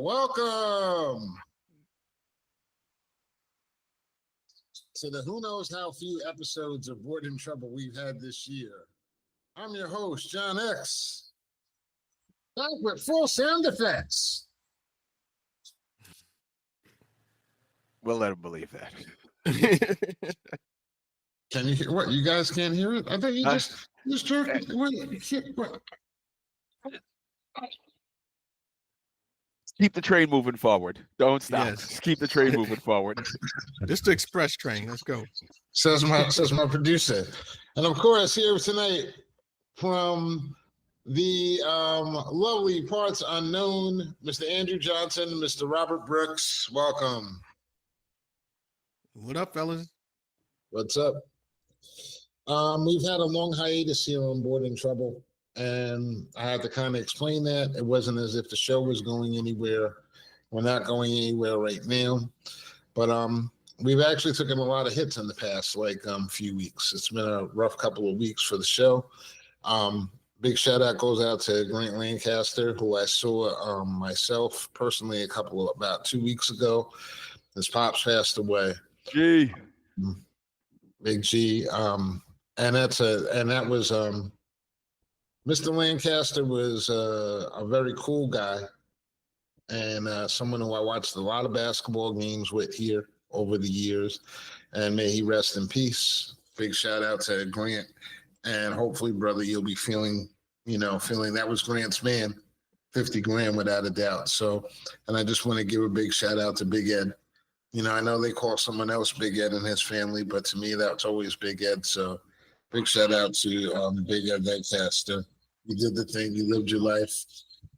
Welcome to the who knows how few episodes of Bored in Trouble we've had this year. I'm your host, John X, back with full sound effects. We'll let him believe that. Can you hear what? You guys can't hear it? I thought you just jerked. What? Keep the train moving forward. Don't stop. Yes. Just keep the train moving forward. This the express train. Let's go. Says my producer. And of course, here tonight from the lovely parts unknown, Mr. Andrew Johnson, Mr. Robert Brooks. Welcome. What up, fellas? What's up? We've had a long hiatus here on Bored in Trouble, and I had to kind of explain that. It wasn't as if the show was going anywhere. We're not going anywhere right now, but we've actually taken a lot of hits in the past few weeks. It's been a rough couple of weeks for the show. Big shout out goes out to Grant Lancaster, who I saw myself personally about 2 weeks ago. His pops passed away. Gee. Big G. And that was Mr. Lancaster was a very cool guy and someone who I watched a lot of basketball games with here over the years. And may he rest in peace. Big shout out to Grant. And hopefully, brother, you'll be feeling that was Grant's man, 50 grand without a doubt. So, and I just want to give a big shout out to Big Ed. I know they call someone else Big Ed in his family, but to me, that's always Big Ed. So big shout out to Big Ed Lancaster. You did the thing. You lived your life.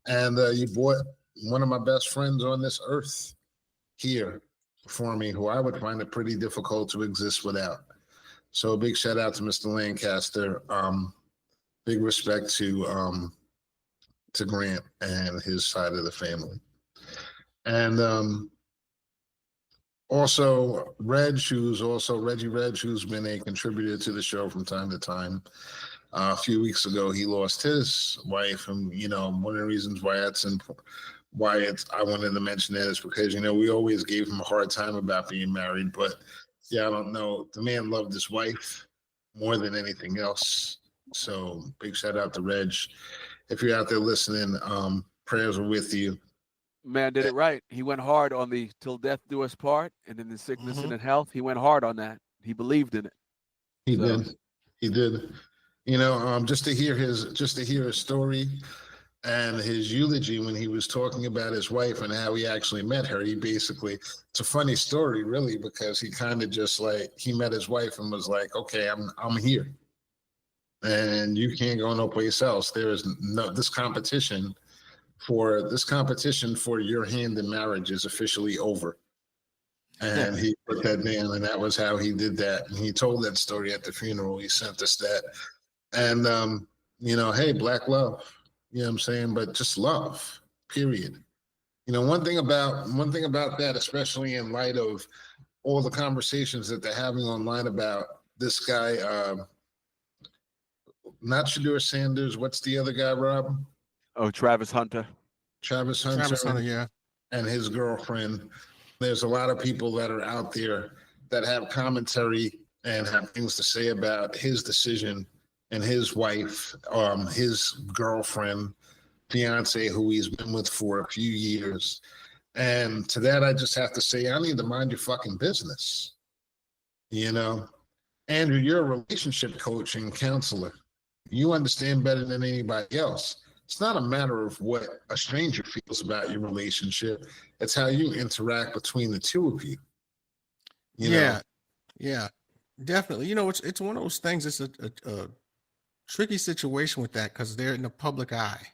And you brought one of my best friends on this earth here for me, who I would find it pretty difficult to exist without. So a big shout out to Mr. Lancaster. Big respect to Grant and his side of the family. And also, Reggie Reg, who's been a contributor to the show from time to time. A few weeks ago, he lost his wife, and one of the reasons why I wanted to mention that is because we always gave him a hard time about being married, but yeah, I don't know. The man loved his wife more than anything else. So big shout out to Reg. If you're out there listening, prayers are with you. Man did it right. He went hard on the till death do us part, and in the sickness and in health, he went hard on that. He believed in it. He did. Just to hear his story and his eulogy when he was talking about his wife and how he actually met her. It's a funny story, really, because he kind of just he met his wife and was like, okay, I'm here. And you can't go no place else. There is no this competition for your hand in marriage is officially over. And he put that down, and that was how he did that. And he told that story at the funeral. He sent us that. And hey, black love. You know what I'm saying? But just love, period. One thing about that, especially in light of all the conversations that they're having online about this guy, not Shedeur Sanders. What's the other guy, Rob? Oh, Travis Hunter, Yeah. And his girlfriend. There's a lot of people that are out there that have commentary and have things to say about his decision and his wife, his girlfriend, fiance, who he's been with for a few years. And to that, I just have to say, I need to mind your fucking business. Andrew, you're a relationship coach and counselor. You understand better than anybody else. It's not a matter of what a stranger feels about your relationship. It's how you interact between the two of you. Yeah, definitely. It's one of those things. It's a tricky situation with that because they're in the public eye.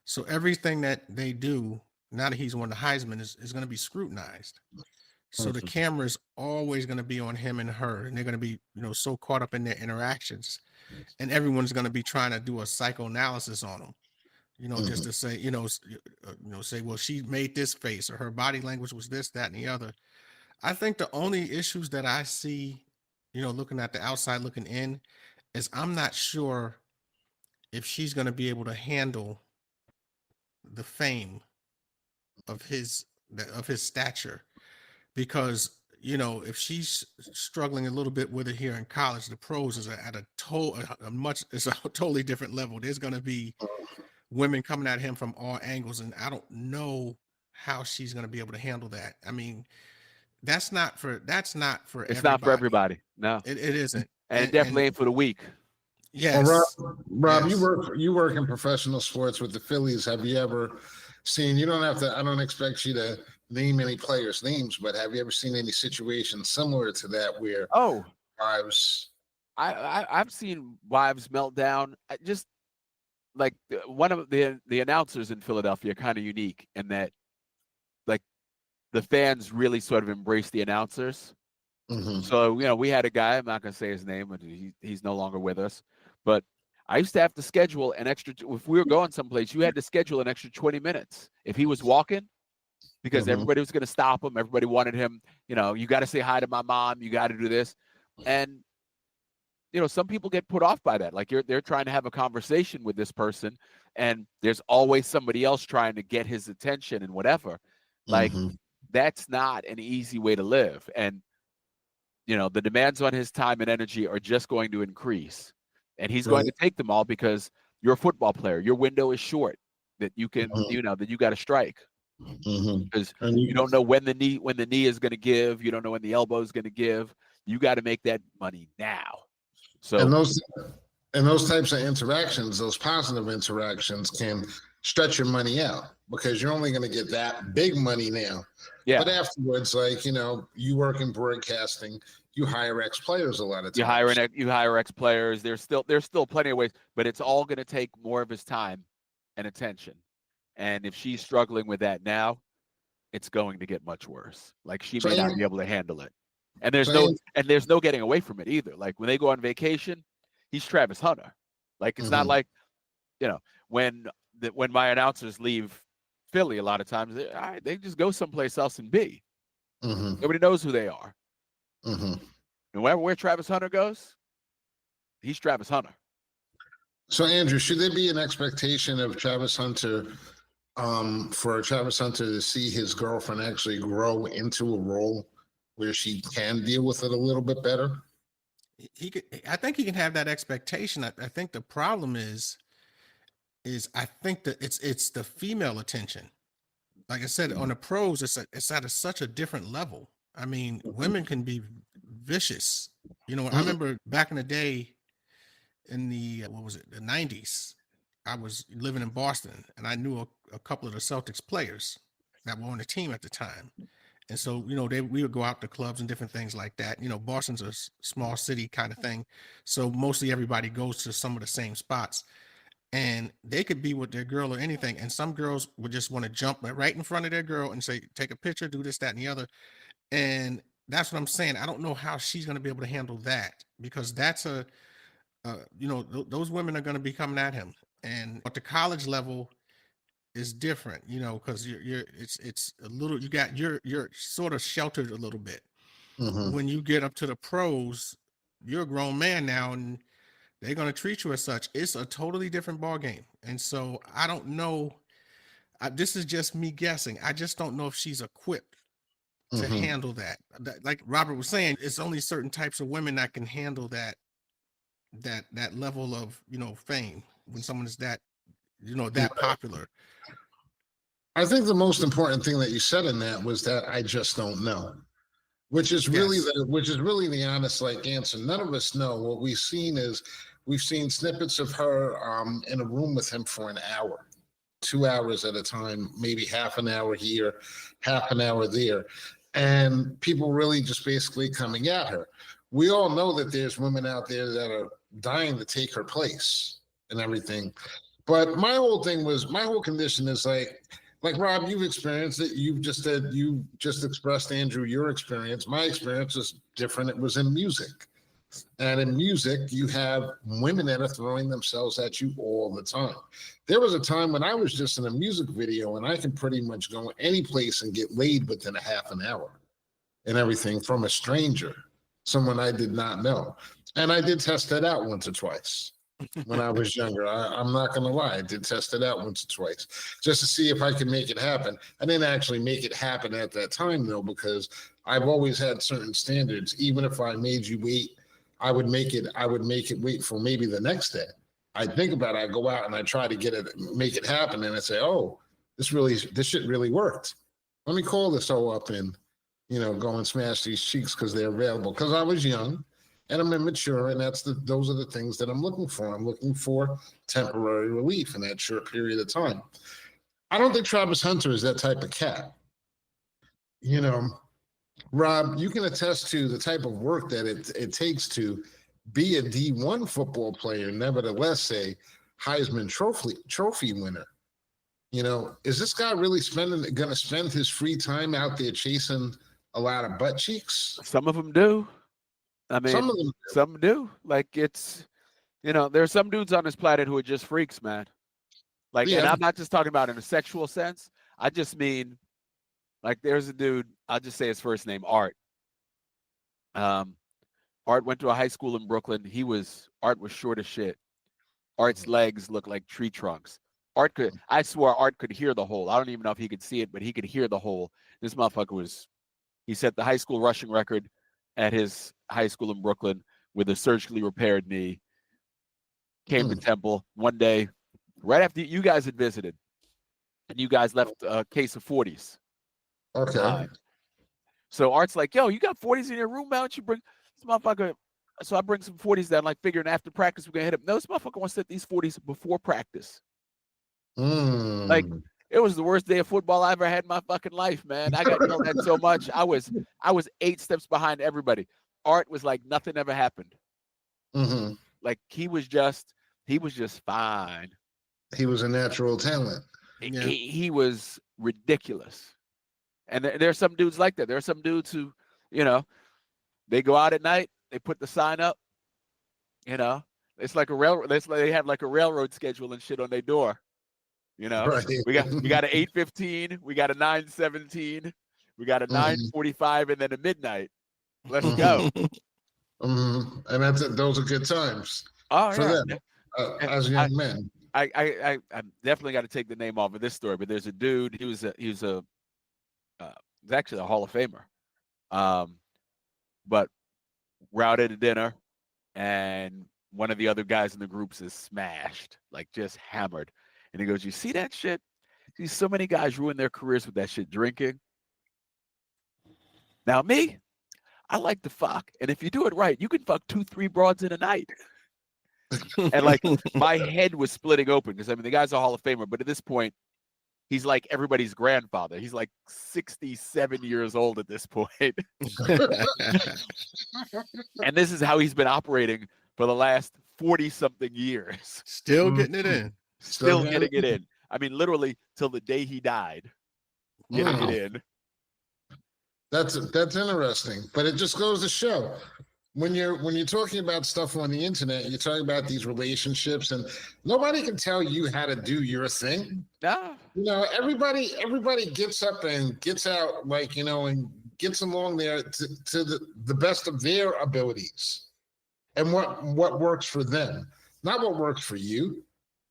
So everything that they do, now that he's won the Heisman, is going to be scrutinized. So the camera is always going to be on him and her, and they're going to be, so caught up in their interactions, and everyone's going to be trying to do a psychoanalysis on them. Just to say, say, well, she made this face, or her body language was this, that, and the other. I think the only issues that I see, looking at the outside looking in, is I'm not sure if she's going to be able to handle the fame of his stature, because if she's struggling a little bit with it here in college, the pros is at it's a totally different level. There's going to be women coming at him from all angles, and I don't know how she's going to be able to handle that. I mean, that's not for It's everybody. not for everybody. No, it isn't, and it definitely ain't for the weak. Yes. Well, Rob, Yes. you work in professional sports with the Phillies. Have you ever seen? You don't have to. I don't expect you to name any players' names, but have you ever seen any situations similar to that where I've seen wives melt down. Just like one of the announcers in Philadelphia are kind of unique in that, like, the fans really sort of embrace the announcers. Mm-hmm. So, we had a guy, I'm not going to say his name, but he's no longer with us. But I used to have to schedule an extra, if we were going someplace, you had to schedule an extra 20 minutes. If he was walking, because everybody was going to stop him. Everybody wanted him, you got to say hi to my mom. You got to do this. And, some people get put off by that. Like they're trying to have a conversation with this person, and there's always somebody else trying to get his attention and whatever. Like, that's not an easy way to live. And, the demands on his time and energy are just going to increase. And he's going to take them all because you're a football player. Your window is short that you can, that you got to strike. Because you don't know when the knee is going to give. You don't know when the elbow is going to give. You got to make that money now. So and those types of interactions, those positive interactions, can stretch your money out because you're only going to get that big money now. Yeah. But afterwards, like, you work in broadcasting, you hire ex-players a lot of times. You hire ex-players. There's still plenty of ways, but it's all going to take more of his time and attention. And if she's struggling with that now, it's going to get much worse. Like, she may not be able to handle it. And there's no getting away from it either. Like, when they go on vacation, he's Travis Hunter. Like, it's not like, when my announcers leave Philly, a lot of times they just go someplace else and be. Nobody knows who they are. And where Travis Hunter goes, he's Travis Hunter. So, Andrew, should there be an expectation of Travis Hunter, for Travis Hunter to see his girlfriend actually grow into a role where she can deal with it a little bit better? I think he can have that expectation. I think the problem is I think that it's the female attention. Like I said, on the pros, it's at such a different level. I mean, women can be vicious. I remember back in the day, in the the 90s, I was living in Boston, and I knew a couple of the Celtics players that were on the team at the time. And so, we would go out to clubs and different things like that. Boston's a small city kind of thing. So mostly everybody goes to some of the same spots, and they could be with their girl or anything. And some girls would just want to jump right in front of their girl and say, take a picture, do this, that, and the other. And that's what I'm saying. I don't know how she's going to be able to handle that, because that's those women are going to be coming at him. And at the college level is different, because it's a little, you're sort of sheltered a little bit. When you get up to the pros, you're a grown man now, and they're going to treat you as such. It's a totally different ball game. And so I don't know. This is just me guessing. I just don't know if she's equipped to handle that. Like Robert was saying, it's only certain types of women that can handle that level of, fame, when someone is that, that popular. I think the most important thing that you said in that was that I just don't know, which is really the honest answer. None of us know. What we've seen snippets of her in a room with him for an hour, 2 hours at a time, maybe half an hour here, half an hour there, and people really just basically coming at her. We all know that there's women out there that are dying to take her place and everything. But my whole condition is like Rob, you've experienced it. You just expressed, Andrew, your experience. My experience is different. It was in music. And in music, you have women that are throwing themselves at you all the time. There was a time when I was just in a music video, and I can pretty much go any place and get laid within a half an hour and everything from a stranger, someone I did not know. And I did test that out once or twice. when I was younger. I'm not going to lie. I did test it out once or twice just to see if I could make it happen. I didn't actually make it happen at that time, though, because I've always had certain standards. Even if I made you wait, I would make it wait for maybe the next day. I think about it, I go out and I try to make it happen. And I say, oh, this shit really worked. Let me call this hoe up and, go and smash these cheeks because they're available. Because I was young and I'm immature, and those are the things that I'm looking for. I'm looking for temporary relief in that short period of time. I don't think Travis Hunter is that type of cat. Rob, you can attest to the type of work that it takes to be a D1 football player, nevertheless a Heisman Trophy winner. Is this guy really going to spend his free time out there chasing a lot of butt cheeks? Some of them do. I mean, some of them some do. Like it's, there's some dudes on this planet who are just freaks, man. Like, and I'm not just talking about in a sexual sense. I just mean, like, there's a dude. I'll just say his first name, Art. Art went to a high school in Brooklyn. Art was short as shit. Art's legs looked like tree trunks. I swore Art could hear the hole. I don't even know if he could see it, but he could hear the hole. This motherfucker he set the high school rushing record at his high school in Brooklyn with a surgically repaired knee. Came to Temple one day, right after you guys had visited, and you guys left a case of 40s. Okay. So Art's like, yo, you got 40s in your room, man? Why don't you bring this motherfucker? So I bring some 40s down, like figuring after practice we're gonna hit him. No, this motherfucker wants to hit these 40s before practice. Like, it was the worst day of football I ever had in my fucking life, man. I got yelled at so much. I was 8 steps behind everybody. Art was like nothing ever happened. Like he was just fine. He was a natural talent. He was ridiculous. And there's some dudes like that. There are some dudes who, they go out at night, they put the sign up, it's like a railroad. They have like a railroad schedule and shit on their door. Right. we got an 8:15, we got a 9:17, we got a 9:45, and then a midnight. Let's go. And those are good times for them as young men. I definitely got to take the name off of this story, but there's a dude. He was actually a Hall of Famer. But we're out at a dinner, and one of the other guys in the groups is smashed, like just hammered. And he goes, "You see that shit? See, so many guys ruin their careers with that shit drinking. Now me, I like to fuck, and if you do it right, you can fuck 2-3 broads in a night." And like my head was splitting open because the guy's a Hall of Famer, but at this point, he's like everybody's grandfather. He's like 67 years old at this point. And this is how he's been operating for the last 40-something years. Still getting it in. Still getting it in. Literally till the day he died, getting it in. That's interesting, but it just goes to show when you're talking about stuff on the internet, you're talking about these relationships, and nobody can tell you how to do your thing. No. Everybody gets up and gets out, and gets along there to the best of their abilities, and what works for them, not what works for you.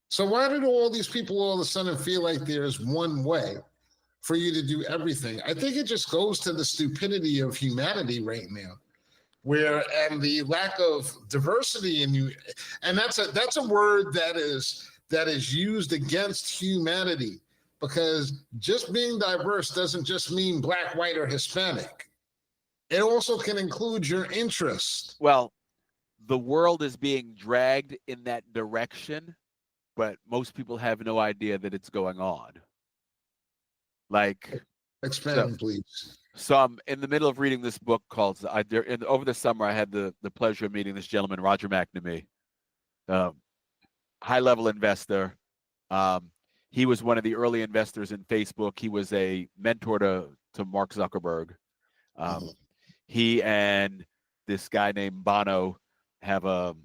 So why do all these people all of a sudden feel like there's one way for you to do everything? I think it just goes to the stupidity of humanity right now, and the lack of diversity in you. And that's a word that is used against humanity, because just being diverse doesn't just mean black, white, or Hispanic. It also can include your interest. Well, the world is being dragged in that direction, but most people have no idea that it's going on. Like, expand, please. So I'm in the middle of reading this book called. Over the summer, I had the pleasure of meeting this gentleman, Roger McNamee, high-level investor. He was one of the early investors in Facebook. He was a mentor to Mark Zuckerberg. He and this guy named Bono have a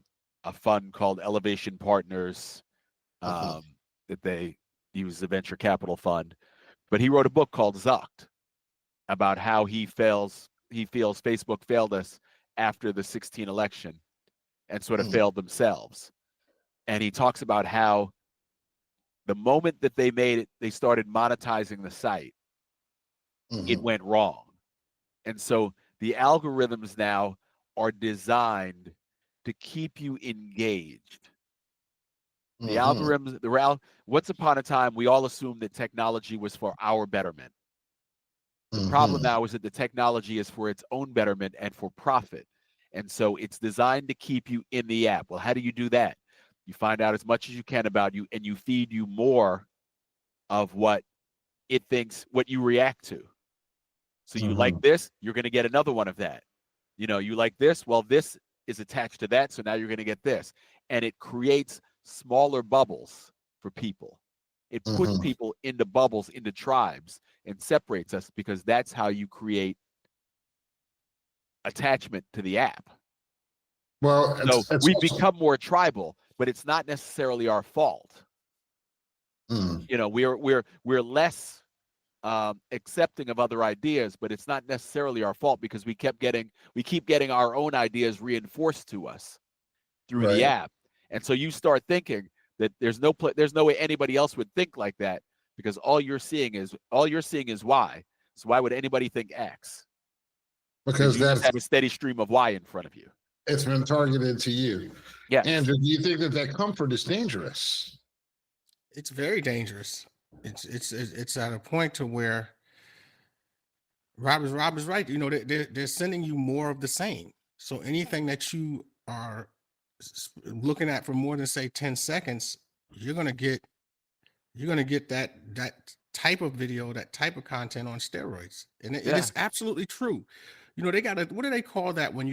fund called Elevation Partners. That they use, the venture capital fund, but he wrote a book called Zucked about how he feels Facebook failed us after the 2016 election and sort of failed themselves. And he talks about how the moment that they made it, they started monetizing the site, it went wrong. And so the algorithms now are designed to keep you engaged. The algorithms, once upon a time, we all assumed that technology was for our betterment. The problem now is that the technology is for its own betterment and for profit. And so it's designed to keep you in the app. Well, how do you do that? You find out as much as you can about you, and you feed you more of what it thinks, what you react to. So you like this, you're going to get another one of that. You know, you like this, well, this is attached to that, so now you're going to get this. And it creates smaller bubbles for people. It puts people into bubbles, into tribes, and separates us, because that's how you create attachment to the app. Well, So it's we also, become more tribal, but it's not necessarily our fault. You know, we're less accepting of other ideas, but it's not necessarily our fault, because we keep getting our own ideas reinforced to us through the app. And so you start thinking that there's no way anybody else would think like that, because all you're seeing is Y. So why would anybody think X? because You just have a steady stream of Y in front of you. it's been targeted to you. Yes. Andrew, do you think that comfort is dangerous? It's very dangerous. It's at a point to where Rob is right. You know, they're sending you more of the same. So anything that you are looking at for more than, say, 10 seconds, you're gonna get that type of video, that type of content on steroids. And it is absolutely true. You know, they got what do they call that when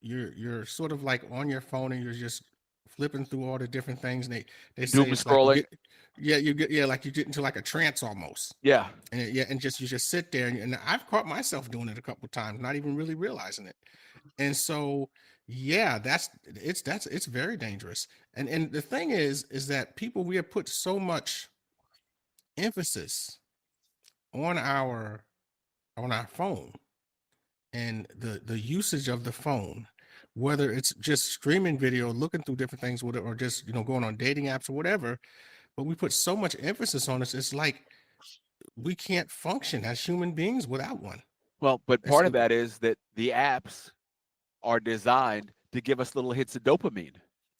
you're sort of like on your phone and you're just flipping through all the different things, and they say Doom it's scrolling. like you get like you get into like a trance almost. Yeah. And you just sit there, and I've caught myself doing it a couple of times, not even really realizing it. And so yeah, it's very dangerous. And the thing is that we have put so much emphasis on our phone and the usage of the phone, whether it's just streaming video, looking through different things with it, or just, you know, going on dating apps or whatever. But we put so much emphasis on this, it's like we can't function as human beings without one. Well, but part of that is that the apps are designed to give us little hits of dopamine.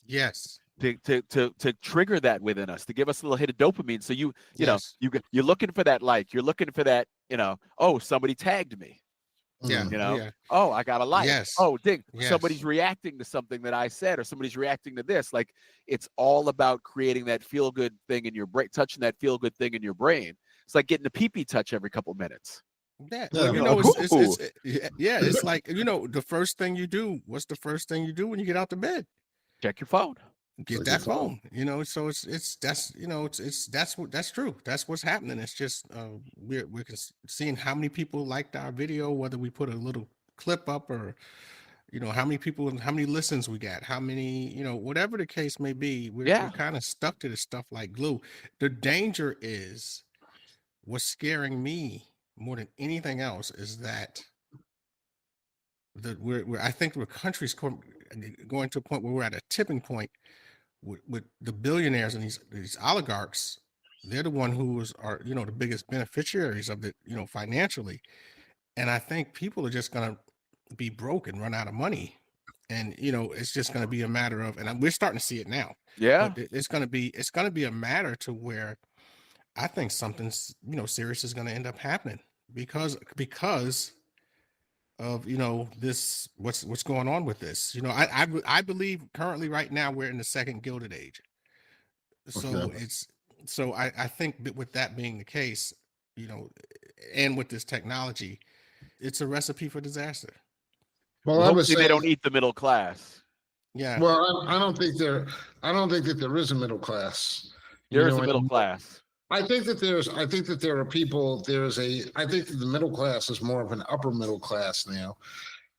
Yes. To trigger that within us, to give us a little hit of dopamine. So you know, you're looking for that like, you're looking for that, you know, oh, somebody tagged me. Yeah. You know, oh, I got a like. Yes. Oh, ding, somebody's reacting to something that I said, or somebody's reacting to this. Like, it's all about creating that feel good thing in your brain, touching that feel good thing in your brain. It's like getting a pee-pee touch every couple minutes. Yeah, well, you know, it's like, you know, the first thing you do, what's the first thing you do when you get out of bed? Check your phone. Get that phone, you know. So that's true. That's what's happening. It's just we're seeing how many people liked our video, whether we put a little clip up, or, you know, how many listens we got, how many, you know, whatever the case may be. We're kind of stuck to this stuff like glue. The danger is, what's scaring me more than anything else is that I think the country's going to a point where we're at a tipping point with the billionaires and these oligarchs. They're the one who are, you know, the biggest beneficiaries of it, you know, financially. And I think people are just going to be broke and run out of money. And, you know, it's just going to be a matter of, and we're starting to see it now. Yeah. But it's going to be a matter to where I think something's, you know, serious is going to end up happening because of, you know, this, what's going on with this. You know, I believe currently right now we're in the second Gilded Age. So I think that with that being the case, you know, and with this technology, it's a recipe for disaster. Well, I would say they don't eat the middle class. Yeah. Well, I don't think that there is a middle class. There is a middle class. I think that there are people. I think that the middle class is more of an upper middle class now,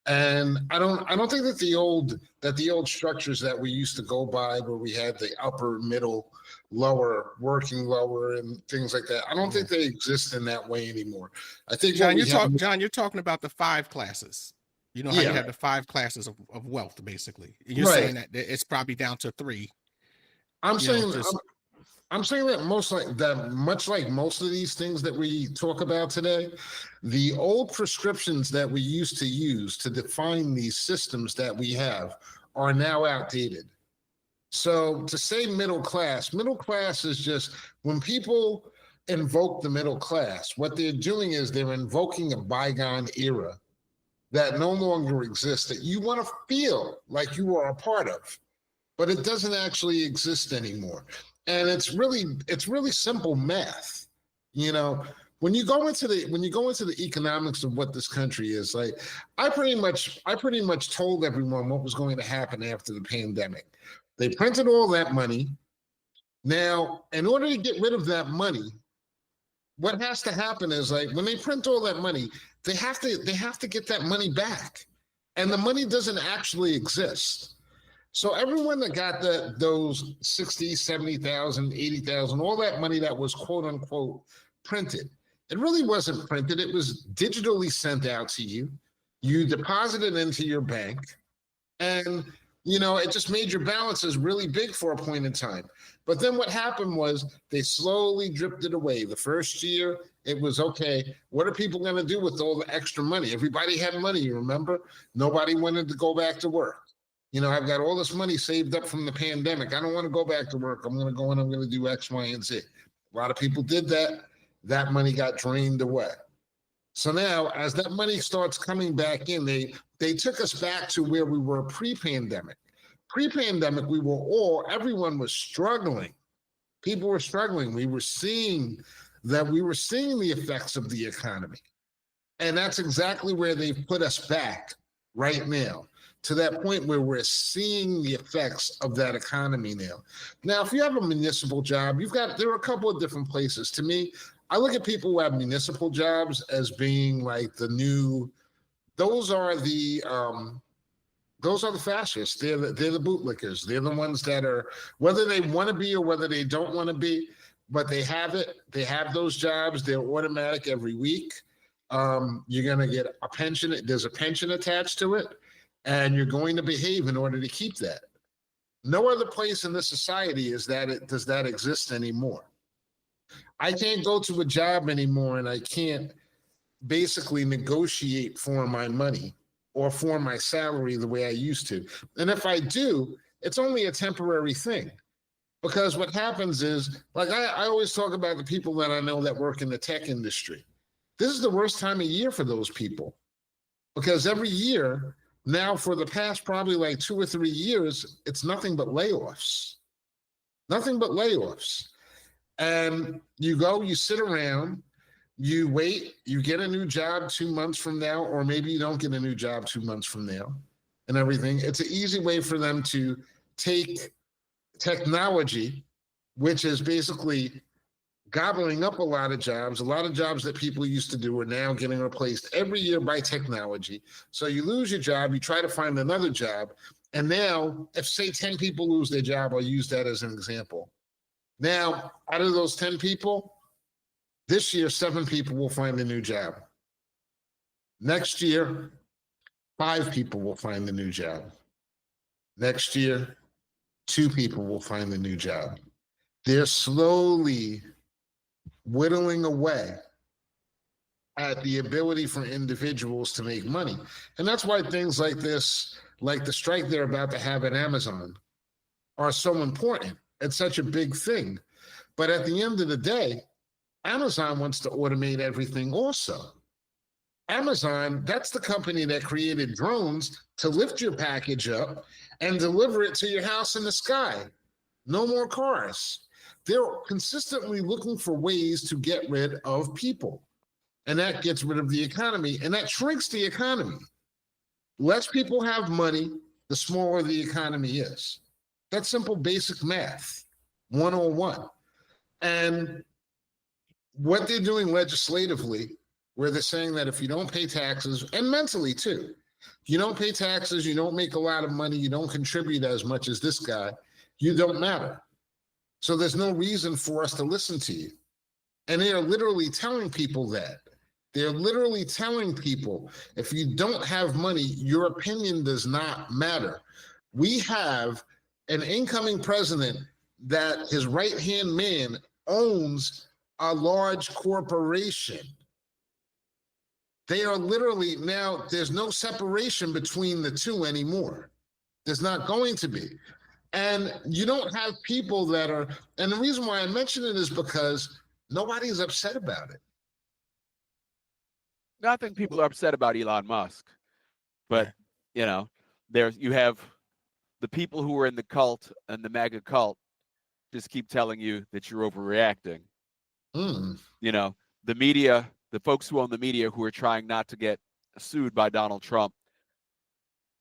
and I don't think that the old structures that we used to go by, where we had the upper, middle, lower, working lower, and things like that. I don't think they exist in that way anymore. I think John, you're talking about the 5 classes. You know how you have the 5 classes of wealth, basically. You're saying that it's probably down to 3. I'm You know, saying just I'm saying that much like most of these things that we talk about today, the old prescriptions that we used to use to define these systems that we have are now outdated. So to say middle class is just when people invoke the middle class, what they're doing is they're invoking a bygone era that no longer exists, that you want to feel like you are a part of, but it doesn't actually exist anymore. And it's really simple math. You know, when you go into the economics of what this country is, like I pretty much told everyone what was going to happen after the pandemic. They printed all that money. Now, in order to get rid of that money, what has to happen is like when they print all that money, they have to get that money back. And the money doesn't actually exist. So everyone that got those 60, 70,000, 80,000, all that money that was quote unquote printed, it really wasn't printed. It was digitally sent out to you. You deposited into your bank, and it just made your balances really big for a point in time. But then what happened was they slowly drifted away. The first year, it was okay. What are people going to do with all the extra money? Everybody had money, you remember? Nobody wanted to go back to work. I've got all this money saved up from the pandemic. I don't want to go back to work. I'm going to go and I'm going to do X, Y, and Z. A lot of people did that. That money got drained away. So now, as that money starts coming back in, they took us back to where we were pre-pandemic. Pre-pandemic, everyone was struggling. People were struggling. We were seeing the effects of the economy. And that's exactly where they've put us back right now, to that point where we're seeing the effects of that economy now. Now, if you have a municipal job, there are a couple of different places. To me, I look at people who have municipal jobs as being like those are the fascists. They're the bootlickers. They're the ones that are, whether they want to be or whether they don't want to be, but they have it. They have those jobs. They're automatic every week. You're going to get a pension. There's a pension attached to it, and you're going to behave in order to keep that. No other place in this society does that exist anymore. I can't go to a job anymore and I can't basically negotiate for my money or for my salary the way I used to. And if I do, it's only a temporary thing. Because what happens is, like I always talk about the people that I know that work in the tech industry. This is the worst time of year for those people. Because every year, now for the past probably like 2 or 3 years, it's nothing but layoffs. Nothing but layoffs. And you sit around, you wait, you get a new job 2 months from now, or maybe you don't get a new job 2 months from now and everything. It's an easy way for them to take technology, which is basically gobbling up a lot of jobs that people used to do are now getting replaced every year by technology. So you lose your job, you try to find another job. And now, if say 10 people lose their job, I'll use that as an example. Now, out of those 10 people, this year, 7 people will find a new job. Next year, 5 people will find a new job. Next year, 2 people will find a new job. They're slowly whittling away at the ability for individuals to make money. And that's why things like this, like the strike they're about to have at Amazon, are so important. It's such a big thing. But at the end of the day, Amazon wants to automate everything also. Amazon, that's the company that created drones to lift your package up and deliver it to your house in the sky. No more cars. They're consistently looking for ways to get rid of people. And that gets rid of the economy, and that shrinks the economy. Less people have money, the smaller the economy is. That's simple, basic math, 101. And what they're doing legislatively, where they're saying that if you don't pay taxes, and mentally too, you don't pay taxes, you don't make a lot of money, you don't contribute as much as this guy, you don't matter. So there's no reason for us to listen to you. And they are literally telling people that. They're literally telling people, if you don't have money, your opinion does not matter. We have an incoming president that his right-hand man owns a large corporation. They are literally now, there's no separation between the two anymore. There's not going to be. And you don't have people that are, and the reason why I mention it is because nobody's upset about it. I think people are upset about Elon Musk, but you know, you have the people who are in the cult and the MAGA cult just keep telling you that you're overreacting. You know, the media, the folks who own the media who are trying not to get sued by Donald Trump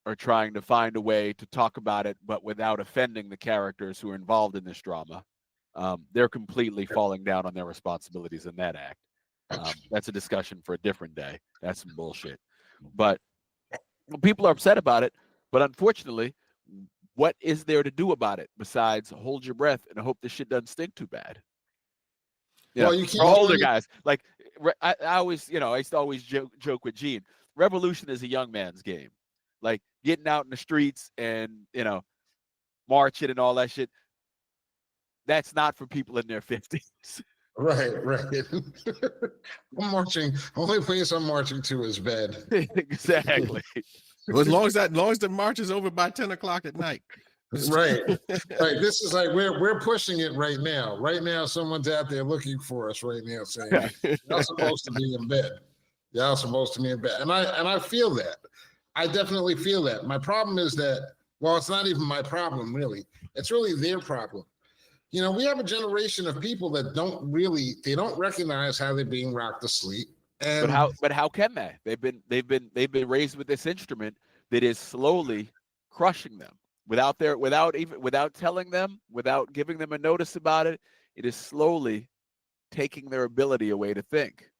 are trying to find a way to talk about it, but without offending the characters who are involved in this drama. They're completely falling down on their responsibilities in that act. That's a discussion for a different day. That's some bullshit. But people are upset about it. But unfortunately, what is there to do about it besides hold your breath and hope this shit doesn't stink too bad? You can't. For older guys, like I always, I used to always joke with Gene. Revolution is a young man's game. Like getting out in the streets and marching and all that shit. That's not for people in their 50s. Right. I'm marching. Only place I'm marching to is bed. Exactly. Well, as long as the march is over by 10 o'clock at night. Right. This is like we're pushing it right now. Right now, someone's out there looking for us right now, saying y'all supposed to be in bed. Y'all supposed to be in bed, and I feel that. I definitely feel that. My problem is that, well, it's not even my problem really. It's really their problem. We have a generation of people that they don't recognize how they're being rocked to sleep. And but how can they? They've been raised with this instrument that is slowly crushing them without telling them, without giving them a notice about it. It is slowly taking their ability away to think.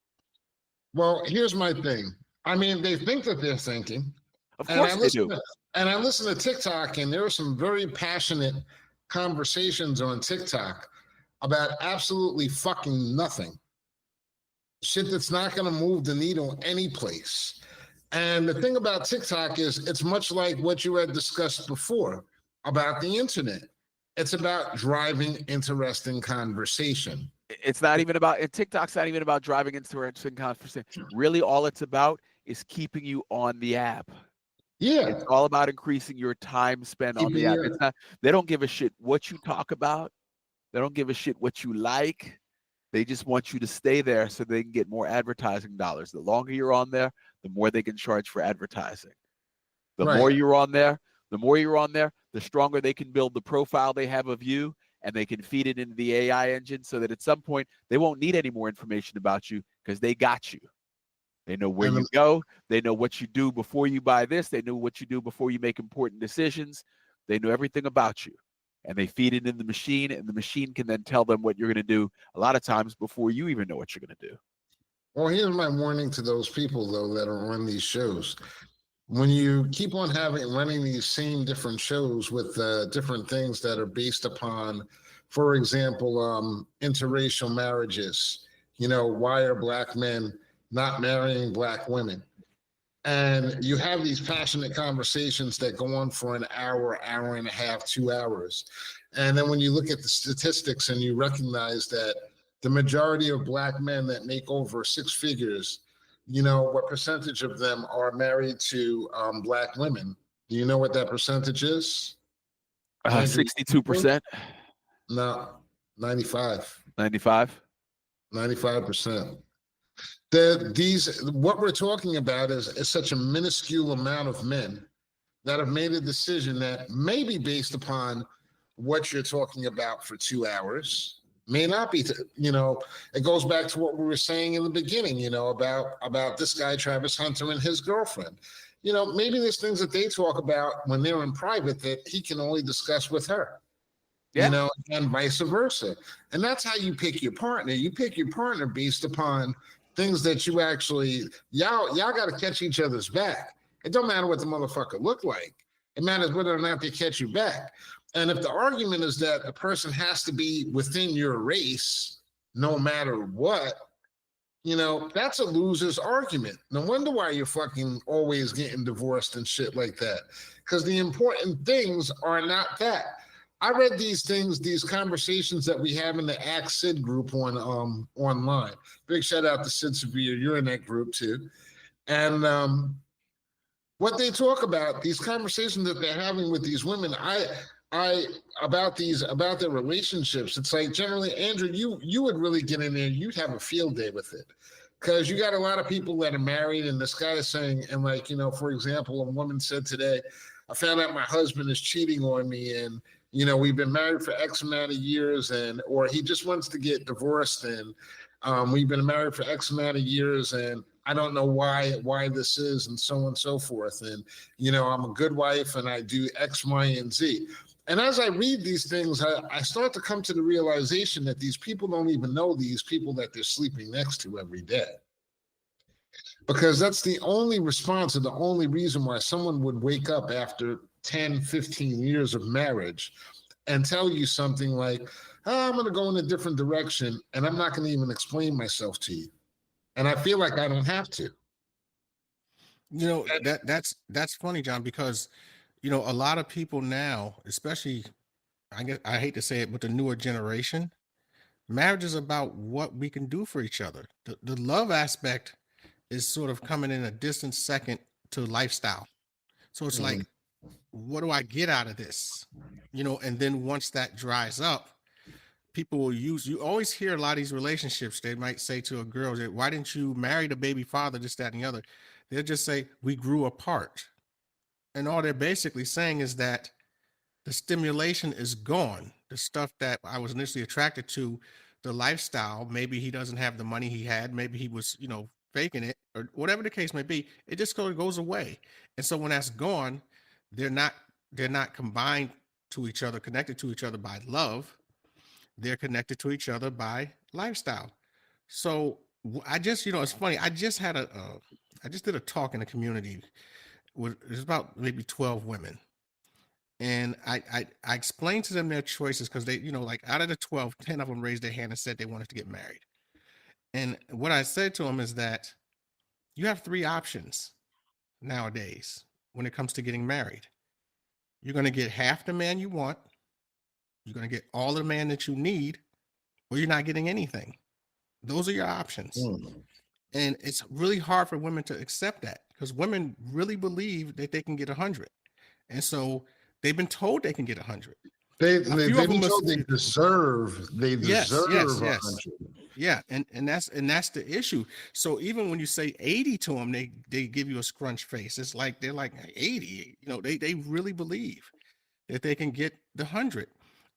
Well, here's my thing. I mean, they think that they're thinking. Of course they do. And I listen to TikTok, and there are some very passionate conversations on TikTok about absolutely fucking nothing. Shit that's not going to move the needle any place. And the thing about TikTok is it's much like what you had discussed before about the internet. It's about driving interesting conversation. It's not even about, and TikTok's not even about driving interesting conversation. Really, all it's about is keeping you on the app. Yeah. It's all about increasing your time spent on the app. It's not, they don't give a shit what you talk about. They don't give a shit what you like. They just want you to stay there so they can get more advertising dollars. The longer you're on there, the more they can charge for advertising. The more you're on there, the stronger they can build the profile they have of you, and they can feed it into the AI engine so that at some point they won't need any more information about you because they got you. They know where you go. They know what you do before you buy this. They know what you do before you make important decisions. They know everything about you. And they feed it in the machine, and the machine can then tell them what you're going to do a lot of times before you even know what you're going to do. Well, here's my warning to those people, though, that are on these shows. When you keep on running these same different shows with different things that are based upon, for example, interracial marriages, why are black men not marrying black women? And you have these passionate conversations that go on for an hour, hour and a half, 2 hours. And then when you look at the statistics and you recognize that the majority of black men that make over six figures, what percentage of them are married to black women? Do you know what that percentage is? 62%. No, 95. 95? 95%. What we're talking about is such a minuscule amount of men that have made a decision that may be based upon what you're talking about for 2 hours, may not be. It goes back to what we were saying in the beginning, about this guy Travis Hunter and his girlfriend. Maybe there's things that they talk about when they're in private that he can only discuss with her. Yeah. And vice versa. And that's how you pick your partner. You pick your partner based upon things that you actually, y'all got to catch each other's back. It don't matter what the motherfucker look like. It matters whether or not they catch you back. And if the argument is that the person has to be within your race, no matter what, that's a loser's argument. No wonder why you're fucking always getting divorced and shit like that. Because the important things are not that. I read these things, these conversations that we have in the Ask Sid group on online. Big shout out to Sid Severe. You're in that group too. And what they talk about, these conversations that they're having with these women, about their relationships. It's like generally, Andrew, you would really get in there. You'd have a field day with it, because you got a lot of people that are married, and this guy is saying, and like, for example, a woman said today, I found out my husband is cheating on me, and we've been married for X amount of years, or he just wants to get divorced, and we've been married for X amount of years, and I don't know why this is, and so on and so forth. And, I'm a good wife and I do X, Y, and Z. And as I read these things, I start to come to the realization that these people don't even know these people that they're sleeping next to every day. Because that's the only response and the only reason why someone would wake up after 10, 15 years of marriage and tell you something like, oh, I'm going to go in a different direction, and I'm not going to even explain myself to you. And I feel like I don't have to. That's funny, John, because a lot of people now, especially, I hate to say it, but the newer generation, marriage is about what we can do for each other. The love aspect is sort of coming in a distant second to lifestyle. So it's like, what do I get out of this? And then once that dries up, people will you always hear a lot of these relationships. They might say to a girl, why didn't you marry the baby father, this, that, and the other? They'll just say, we grew apart. And all they're basically saying is that the stimulation is gone. The stuff that I was initially attracted to, the lifestyle, maybe he doesn't have the money he had, maybe he was, faking it, or whatever the case may be, it just goes away. And so when that's gone, they're not combined to each other, connected to each other by love. They're connected to each other by lifestyle. So I just, it's funny. I just did a talk in the community there's about maybe 12 women. And I explained to them their choices, because they, like out of the 12, 10 of them raised their hand and said they wanted to get married. And what I said to them is that you have 3 options nowadays when it comes to getting married. You're going to get half the man you want, you're going to get all the man that you need, or you're not getting anything. Those are your options. And it's really hard for women to accept that, because women really believe that they can get 100. And so they've been told they can get 100. They've been told they deserve 100. Yeah, and that's the issue. So even when you say 80 to them, they give you a scrunch face. It's like they're like 80. They really believe that they can get the 100.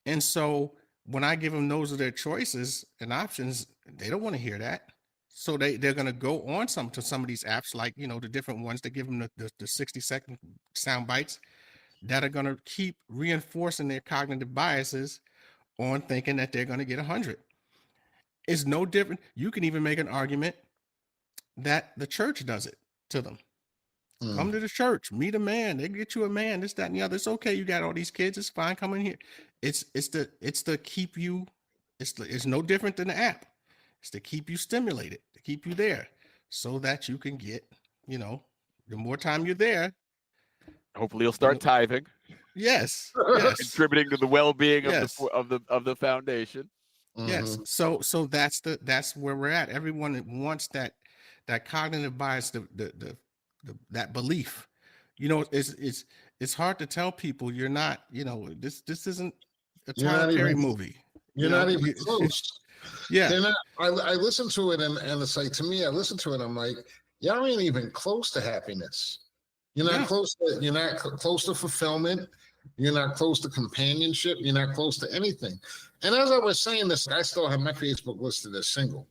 And so when I give them those are their choices and options, they don't want to hear that. So they're going to go on some of these apps, like, the different ones that give them the 60-second sound bites that are going to keep reinforcing their cognitive biases on thinking that they're going to get 100. It's no different. You can even make an argument that the church does it to them. Come to the church, meet a man. They get you a man, this, that, and the other. It's okay. You got all these kids. It's fine. Come in here. It's to keep you. It's no different than the app. It's to keep you stimulated, to keep you there, so that you can get, the more time you're there. Hopefully, you'll start tithing. Yes. Contributing to the well-being of the foundation. Yes. So that's where we're at. Everyone wants that cognitive bias, that belief. It's hard to tell people you're not. This isn't a Tyler Perry movie. You're not even close. Yeah. I listen to it and it's like, to me, I listen to it. I'm like, y'all ain't even close to happiness. You're not close to fulfillment. You're not close to companionship. You're not close to anything. And as I was saying this, I still have my Facebook listed as single.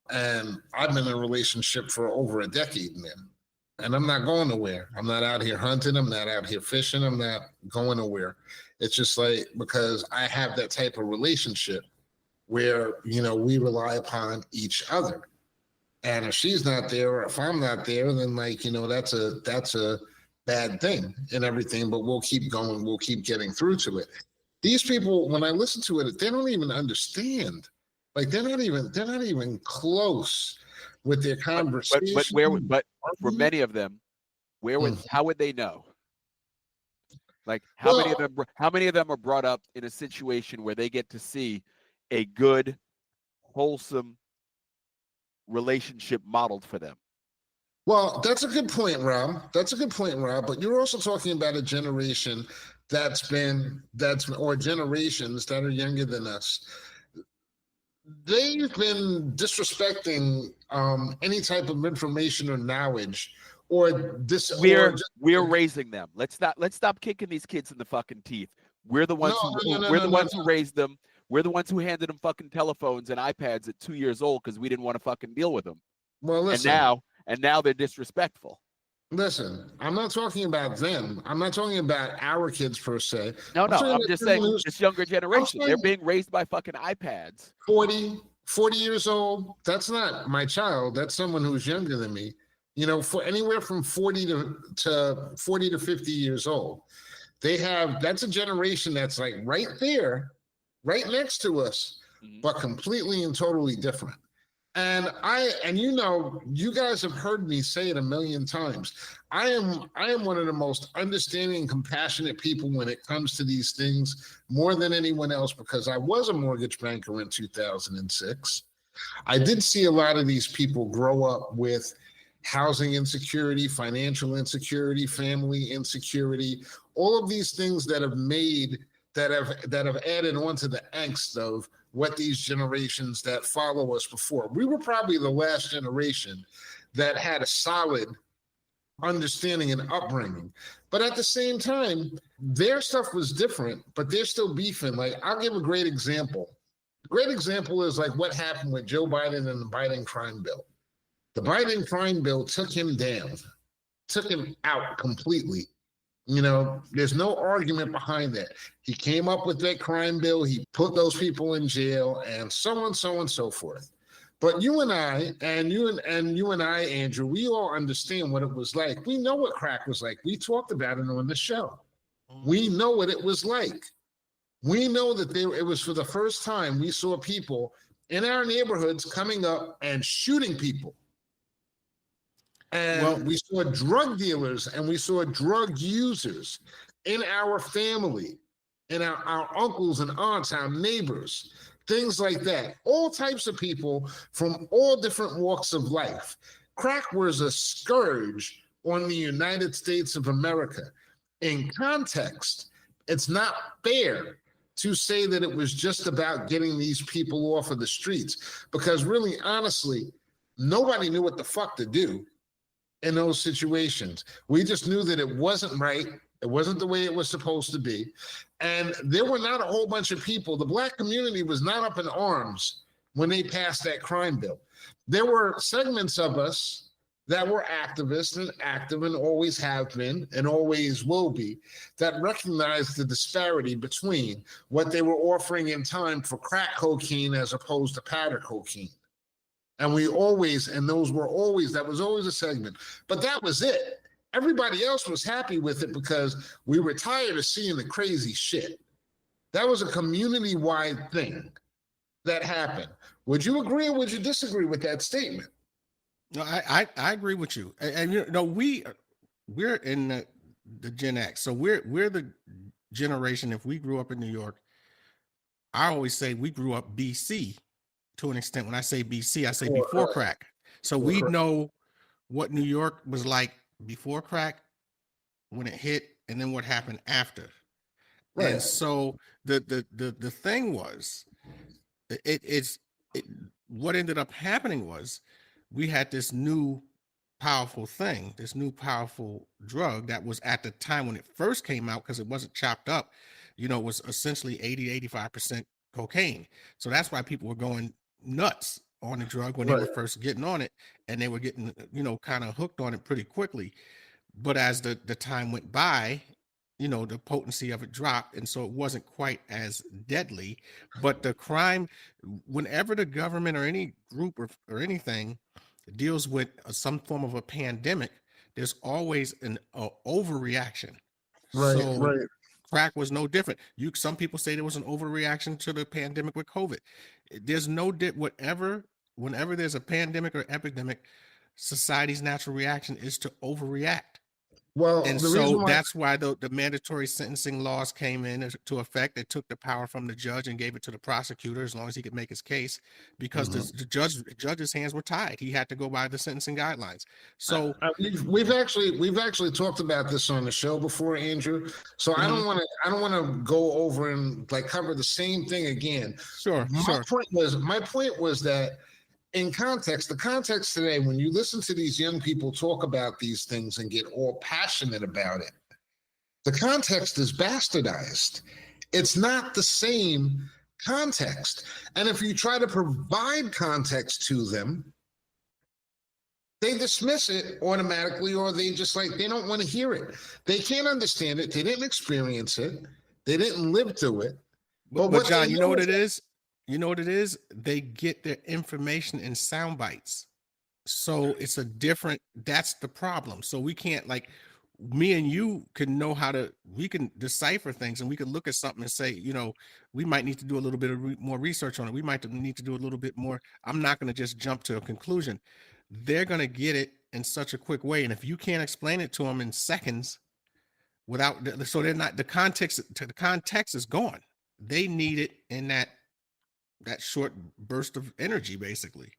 And I've been in a relationship for over a decade now. And I'm not going nowhere. I'm not out here hunting. I'm not out here fishing. I'm not going nowhere. It's just like, because I have that type of relationship where, we rely upon each other. And if she's not there, or if I'm not there, then that's a bad thing and everything, but we'll keep going. We'll keep getting through to it. These people, when I listen to it, they don't even understand. Like they're not even close with their conversation. But for many of them, how would they know? Like how many of them are brought up in a situation where they get to see a good, wholesome relationship modeled for them? Well, that's a good point, Rob. That's a good point, Rob. But you're also talking about a generation or generations that are younger than us. They've been disrespecting any type of information or knowledge, or this. We're raising them. Let's stop kicking these kids in the fucking teeth. We're the ones who raised them. We're the ones who handed them fucking telephones and iPads at 2 years old because we didn't want to fucking deal with them. Well, listen. And now they're disrespectful. Listen, I'm not talking about them. I'm not talking about our kids per se. No, I'm just saying this younger generation. They're being raised by fucking iPads. 40 years old. That's not my child. That's someone who's younger than me. You know, for anywhere from 40 to 50 years old. That's a generation that's like right there, right next to us, but completely and totally different. And you guys have heard me say it a million times. I am one of the most understanding and compassionate people when it comes to these things, more than anyone else, because I was a mortgage banker in 2006. I did see a lot of these people grow up with housing insecurity, financial insecurity, family insecurity, all of these things that have added on to the angst of what these generations that follow us before. We were probably the last generation that had a solid understanding and upbringing. But at the same time, their stuff was different, but they're still beefing. Like, I'll give a great example. A great example is like what happened with Joe Biden and the Biden crime bill. The Biden crime bill took him down, took him out completely. You know, there's no argument behind that. He came up with that crime bill. He put those people in jail, and so on, so forth. But you and I, Andrew, we all understand what it was like. We know what crack was like. We talked about it on the show. We know what it was like. We know that it was for the first time we saw people in our neighborhoods coming up and shooting people. And we saw drug dealers and we saw drug users in our family, in our uncles and aunts, our neighbors, things like that. All types of people from all different walks of life. Crack was a scourge on the United States of America. In context, it's not fair to say that it was just about getting these people off of the streets, because really, honestly, nobody knew what the fuck to do in those situations. We just knew that it wasn't right. It wasn't the way it was supposed to be. And there were not a whole bunch of people. The Black community was not up in arms when they passed that crime bill. There were segments of us that were activists and active and always have been and always will be, that recognized the disparity between what they were offering in time for crack cocaine as opposed to powder cocaine. And that was always a segment. But that was it. Everybody else was happy with it because we were tired of seeing the crazy shit. That was a community-wide thing that happened. Would you agree or would you disagree with that statement? No, I agree with you. And you know, we're in the Gen X. So we're the generation, if we grew up in New York, I always say we grew up BC. To an extent, when I say BC, I say before crack. So we know what New York was like before crack, when it hit, and then what happened after. Right. And so the thing was, what ended up happening was we had this new powerful thing, this new powerful drug that was at the time when it first came out, because it wasn't chopped up, you know, it was essentially 80-85% cocaine. So that's why people were going nuts on the drug when they were first getting on it, and they were getting, you know, kind of hooked on it pretty quickly. But as the time went by, you know, the potency of it dropped, and so it wasn't quite as deadly. But the crime, whenever the government or any group or anything deals with some form of a pandemic, there's always an overreaction. Right. Crack was no different. Some people say there was an overreaction to the pandemic with COVID. There's whenever there's a pandemic or epidemic, society's natural reaction is to overreact. Well, And the so reason why, that's why the mandatory sentencing laws came into effect. They took the power from the judge and gave it to the prosecutor as long as he could make his case, because Mhm. the judge's hands were tied. He had to go by the sentencing guidelines. So we've actually talked about this on the show before, Andrew. So I don't want to go over and like cover the same thing again. sure. My point was that in context, the context today, when you listen to these young people talk about these things and get all passionate about it, the context is bastardized. It's not the same context. And if you try to provide context to them, they dismiss it automatically, or they just like, they don't want to hear it. They can't understand it. They didn't experience it. They didn't live through it. But John, you know what it is? You know what it is? They get their information in sound bites. So it's a different, that's the problem. So we can't, like, me and you can know we can decipher things, and we can look at something and say, we might need to do a little bit of more research on it. We might need to do a little bit more. I'm not going to just jump to a conclusion. They're going to get it in such a quick way. And if you can't explain it to them in seconds so they're not, the context is gone. They need it in that short burst of energy, basically.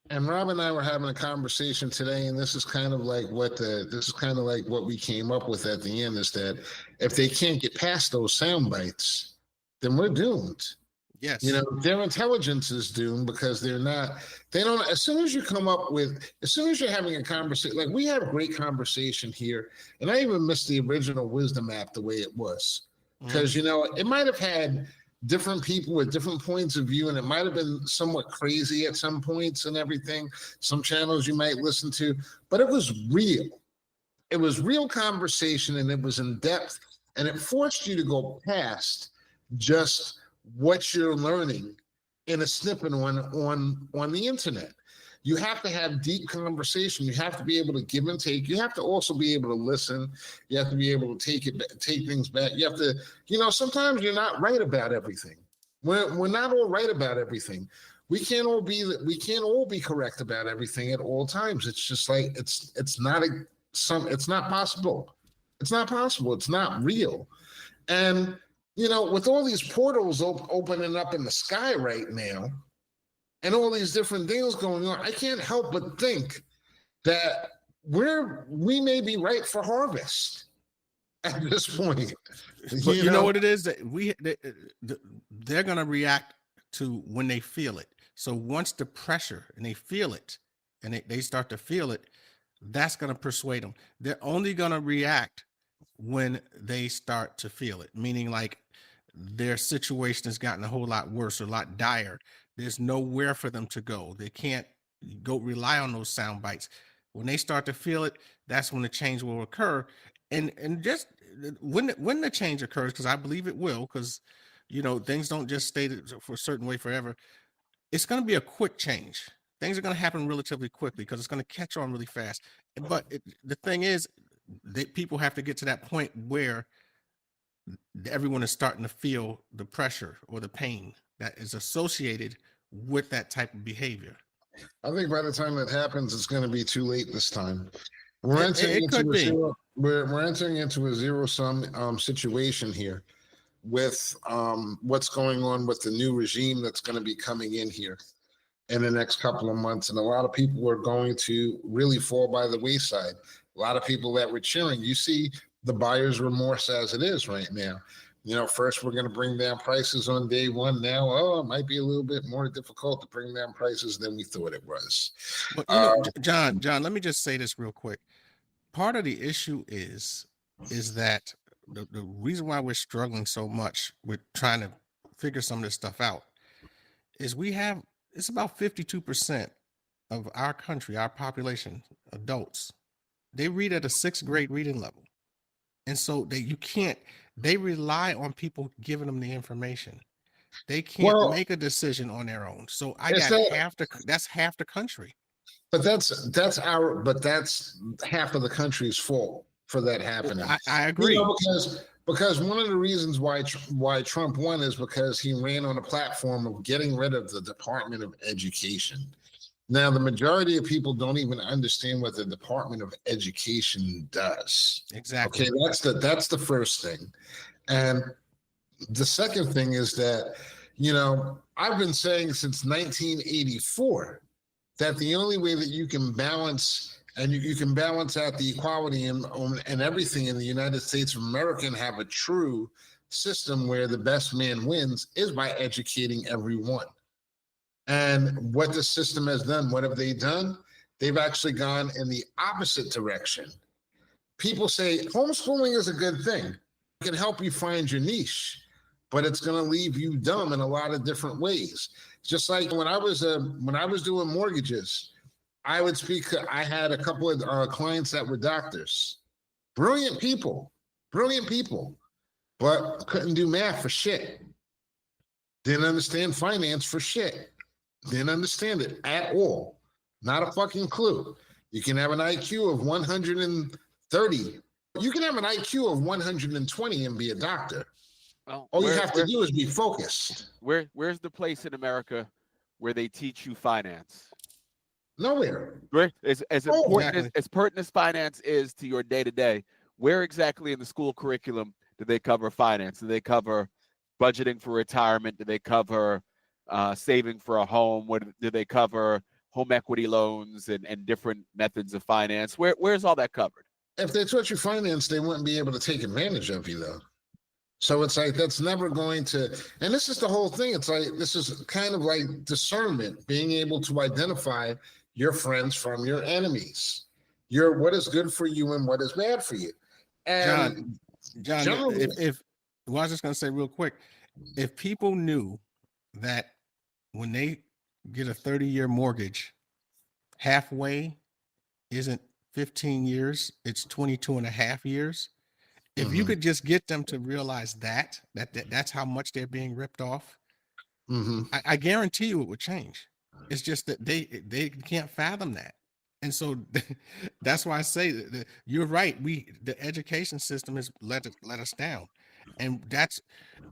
And Rob and I were having a conversation today, and this is kind of like what we came up with at the end, is that if they can't get past those sound bites, then we're doomed. Yes. Their intelligence is doomed, because as soon as you're having a conversation, like we have a great conversation here, and I even missed the original Wisdom app the way it was, because, it might have had different people with different points of view, and it might have been somewhat crazy at some points and everything, some channels you might listen to, but it was real. It was real conversation, and it was in depth, and it forced you to go past just what you're learning in a snippet on the internet. You have to have deep conversation. You have to be able to give and take. You have to also be able to listen. You have to be able to take things back. You have to, sometimes you're not right about everything. We're not all right about everything. We can't all be correct about everything at all times. It's just like it's not possible. It's not possible. It's not real. And with all these portals opening up in the sky right now, and all these different things going on, I can't help but think that we may be ripe for harvest at this point. But you know what it is? They're going to react to when they feel it. So once the pressure, and they feel it, and they start to feel it, that's going to persuade them. They're only going to react when they start to feel it, meaning like their situation has gotten a whole lot worse, or a lot dire. There's nowhere for them to go. They can't go rely on those sound bites. When they start to feel it, that's when the change will occur. And just when the change occurs, because I believe it will, because things don't just stay for a certain way forever. It's going to be a quick change. Things are going to happen relatively quickly, because it's going to catch on really fast. But the thing is, people have to get to that point where everyone is starting to feel the pressure or the pain that is associated with that type of behavior. I think by the time that happens, it's going to be too late this time. We're entering into a zero-sum situation here with what's going on with the new regime that's going to be coming in here in the next couple of months. And a lot of people are going to really fall by the wayside. A lot of people that were cheering, you see the buyer's remorse as it is right now. First we're going to bring down prices on day one. Now, it might be a little bit more difficult to bring down prices than we thought it was. Well, John, let me just say this real quick. Part of the issue is that the reason why we're struggling so much with trying to figure some of this stuff out is it's about 52% of our country, our population, adults, they read at a 6th grade reading level. And so they rely on people giving them the information. They can't make a decision on their own. So that's half the country. But that's half of the country's fault for that happening. I agree. Because one of the reasons why Trump won is because he ran on a platform of getting rid of the Department of Education. Now, the majority of people don't even understand what the Department of Education does. Exactly. Okay, that's the first thing. And the second thing is that, I've been saying since 1984 that the only way that you can balance and you can balance out the equality and everything in the United States of America and have a true system where the best man wins is by educating everyone. And what the system has done, what have they done? They've actually gone in the opposite direction. People say homeschooling is a good thing. It can help you find your niche, but it's going to leave you dumb in a lot of different ways. Just like when I was doing mortgages, I had a couple of clients that were doctors, brilliant people, but couldn't do math for shit. Didn't understand finance for shit. Didn't understand it at all. Not a fucking clue. You can have an IQ of 130. You can have an IQ of 120 and be a doctor. Well, all you have to do is be focused. Where's the place in America where they teach you finance? Nowhere. Where as important as pertinent as finance is to your day-to-day, where exactly in the school curriculum do they cover finance? Do they cover budgeting for retirement? Do they cover saving for a home? What do they cover? Home equity loans and different methods of finance. Where's all that covered? If they taught you finance, they wouldn't be able to take advantage of you, though. So it's like that's never going to. And this is the whole thing. It's like this is kind of like discernment, being able to identify your friends from your enemies. What is good for you and what is bad for you. And John, if I was just going to say real quick, if people knew that when they get a 30-year mortgage, halfway isn't 15 years, it's 22 and a half years. If you could just get them to realize that's how much they're being ripped off, I guarantee you it would change. It's just that they can't fathom that. And so that's why I say that you're right. The education system has let us down. And that's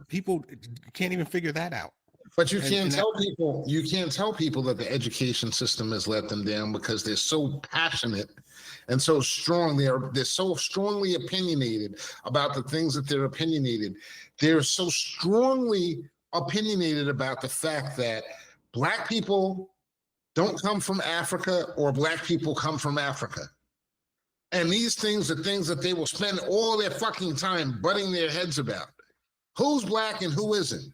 people can't even figure that out. But you can't tell people that the education system has let them down because they're so passionate and so strong. They're so strongly opinionated about the things that they're opinionated. They're so strongly opinionated about the fact that Black people don't come from Africa or Black people come from Africa. And these things are things that they will spend all their fucking time butting their heads about. Who's Black and who isn't?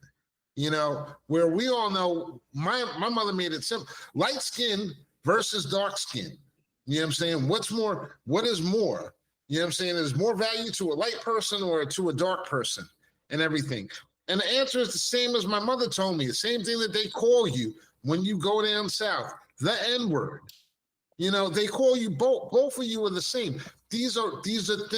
Where we all know, my mother made it simple. Light skin versus dark skin. You know what I'm saying? What is more? You know what I'm saying? Is more value to a light person or to a dark person and everything? And the answer is the same as my mother told me. The same thing that they call you when you go down south, the N-word. They call you both. Both of you are the same. These are things that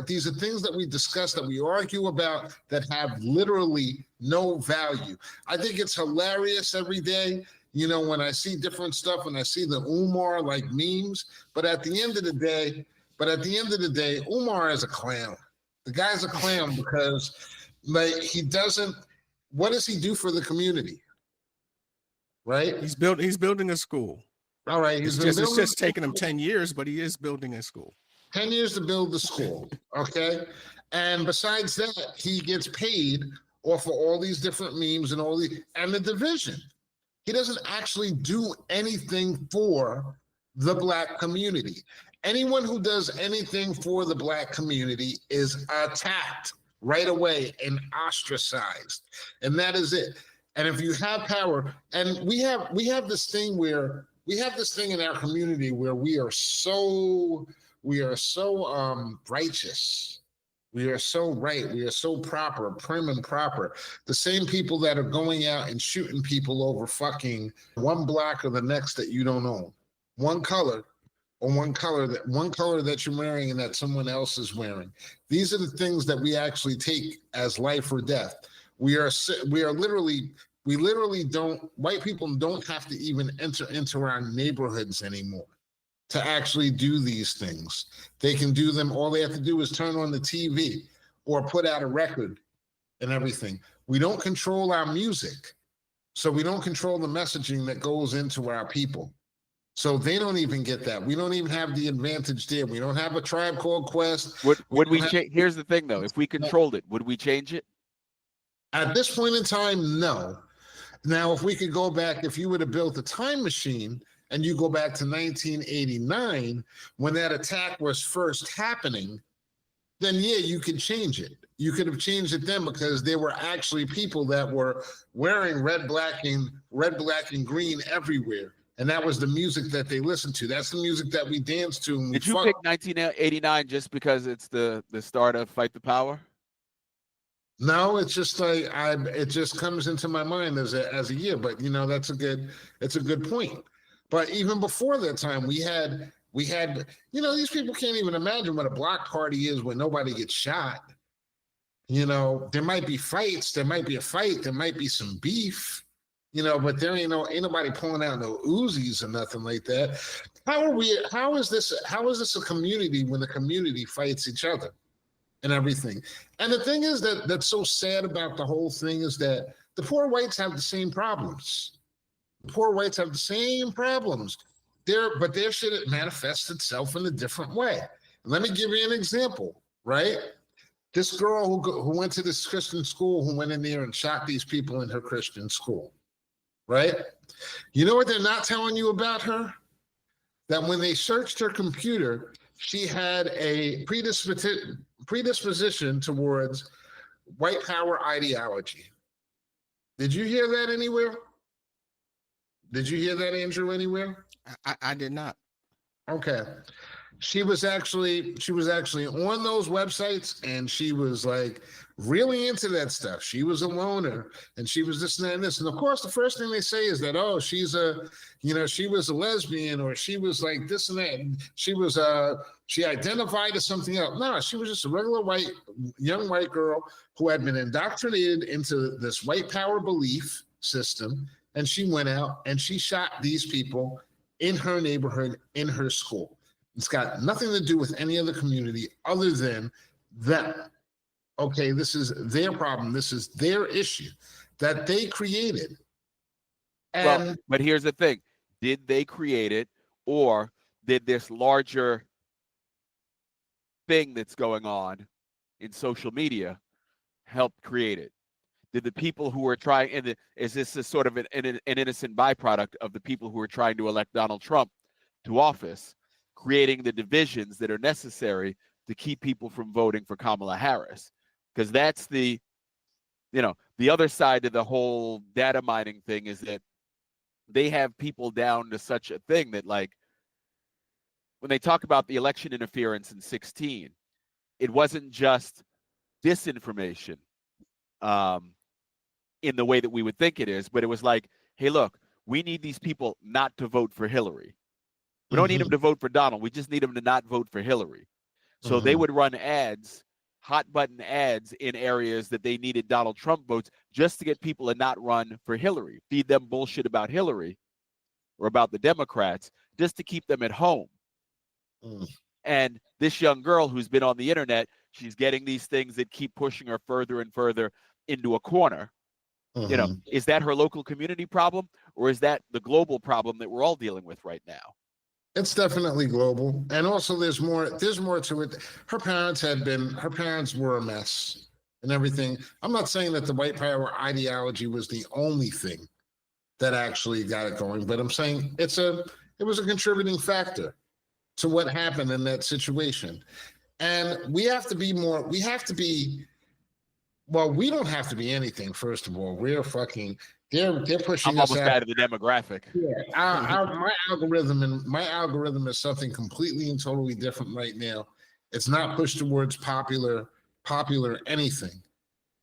these are things that we discuss, that we argue about, that have literally no value. I think it's hilarious every day, when I see different stuff and I see the Umar like memes. But at the end of the day, Umar is a clown. The guy's a clown because what does he do for the community? Right? He's building a school. All right. It's just taking him 10 years, but he is building a school. 10 years to build the school. Okay. And besides that, he gets paid off of all these different memes and and the division. He doesn't actually do anything for the Black community. Anyone who does anything for the Black community is attacked right away and ostracized. And that is it. And if you have power, and we have this thing in our community where we are so righteous. We are so right. We are so proper, prim and proper. The same people that are going out and shooting people over fucking one block or the next that you don't own, one color that you're wearing and that someone else is wearing. These are the things that we actually take as life or death. White people don't have to even enter into our neighborhoods anymore to actually do these things. They can do them. All they have to do is turn on the TV or put out a record and everything. We don't control our music. So we don't control the messaging that goes into our people. So they don't even get that. We don't even have the advantage there. We don't have a Tribe Called Quest. Would we change? Here's the thing, though. If we controlled it, would we change it? At this point in time, no. Now, if we could go back, if you would have built a time machine and you go back to 1989, when that attack was first happening, then yeah, you could change it. You could have changed it then because there were actually people that were wearing red, black, and green everywhere. And that was the music that they listened to. That's the music that we danced to. And Did you pick 1989 just because it's the start of Fight the Power? No, it's just like it just comes into my mind as a year. But you know, it's a good point. But even before that time, we had, you know, these people can't even imagine what a block party is when nobody gets shot. You know, there might be fights, there might be a fight, there might be some beef, you know, but there ain't nobody pulling out no Uzis or nothing like that. How is this a community when the community fights each other and everything? And the thing is that's so sad about the whole thing is that the poor whites have the same problems. The poor whites have the same problems. But their shit manifests itself in a different way. Let me give you an example, right? This girl who went to this Christian school, who went in there and shot these people in her Christian school, right? You know what they're not telling you about her? That when they searched her computer, she had a predisposition towards white power ideology. Did you hear that anywhere? Did you hear that, Andrew, anywhere? I did not. Okay. She was actually on those websites, and she was like really into that stuff. She was a loner, and she was this and that and this. And of course, the first thing they say is that, oh, she was a lesbian, or she was like this and that. And she identified as something else. No, she was just a regular young white girl who had been indoctrinated into this white power belief system. And she went out and she shot these people in her neighborhood, in her school. It's got nothing to do with any other community other than them. Okay, this is their problem. This is their issue that they created. And but here's the thing. Did they create it, or did this larger thing that's going on in social media help create it? Did the people who were trying, and is this a sort of an innocent byproduct of the people who were trying to elect Donald Trump to office, creating the divisions that are necessary to keep people from voting for Kamala Harris? Because that's the other side of the whole data mining thing is that they have people down to such a thing that, like, when they talk about the election interference in 2016, it wasn't just disinformation in the way that we would think it is, but it was like, hey, look, we need these people not to vote for Hillary. We don't need them to vote for Donald. We just need them to not vote for Hillary. So they would run ads, hot button ads in areas that they needed Donald Trump votes just to get people to not run for Hillary, feed them bullshit about Hillary or about the Democrats just to keep them at home. And this young girl who's been on the internet, she's getting these things that keep pushing her further and further into a corner. You know, is that her local community problem, or is that the global problem that we're all dealing with right now? It's definitely global. And also there's more to it. Her parents were a mess and everything. I'm not saying that the white power ideology was the only thing that actually got it going, but I'm saying it was a contributing factor to what happened in that situation. And we don't have to be anything, first of all. We're fucking, they're pushing I'm us almost out of the demographic. Yeah, my algorithm is something completely and totally different right now. It's not pushed towards popular anything,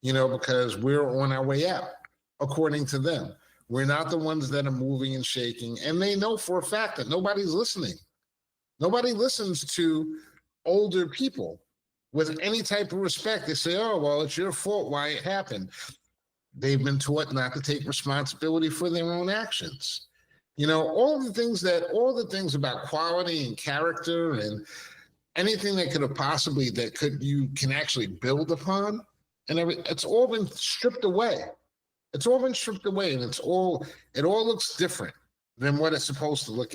you know, because we're on our way out, according to them. We're not the ones that are moving and shaking. And they know for a fact that nobody's listening. Nobody listens to older people with any type of respect. They say, oh, well, it's your fault why it happened. They've been taught not to take responsibility for their own actions. You know, all the things about quality and character and anything that you can actually build upon, and it's all been stripped away. It's all been stripped away, and it all looks different than what it's supposed to look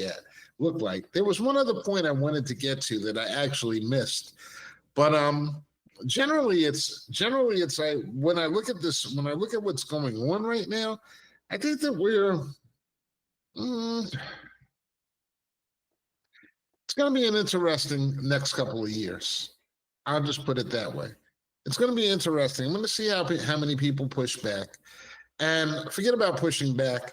like. There was one other point I wanted to get to that I actually missed, but generally it's like when I look at what's going on right now, I think that we're it's going to be an interesting next couple of years. I'll just put it that way. It's going to be interesting. I'm going to see how many people push back, and forget about pushing back.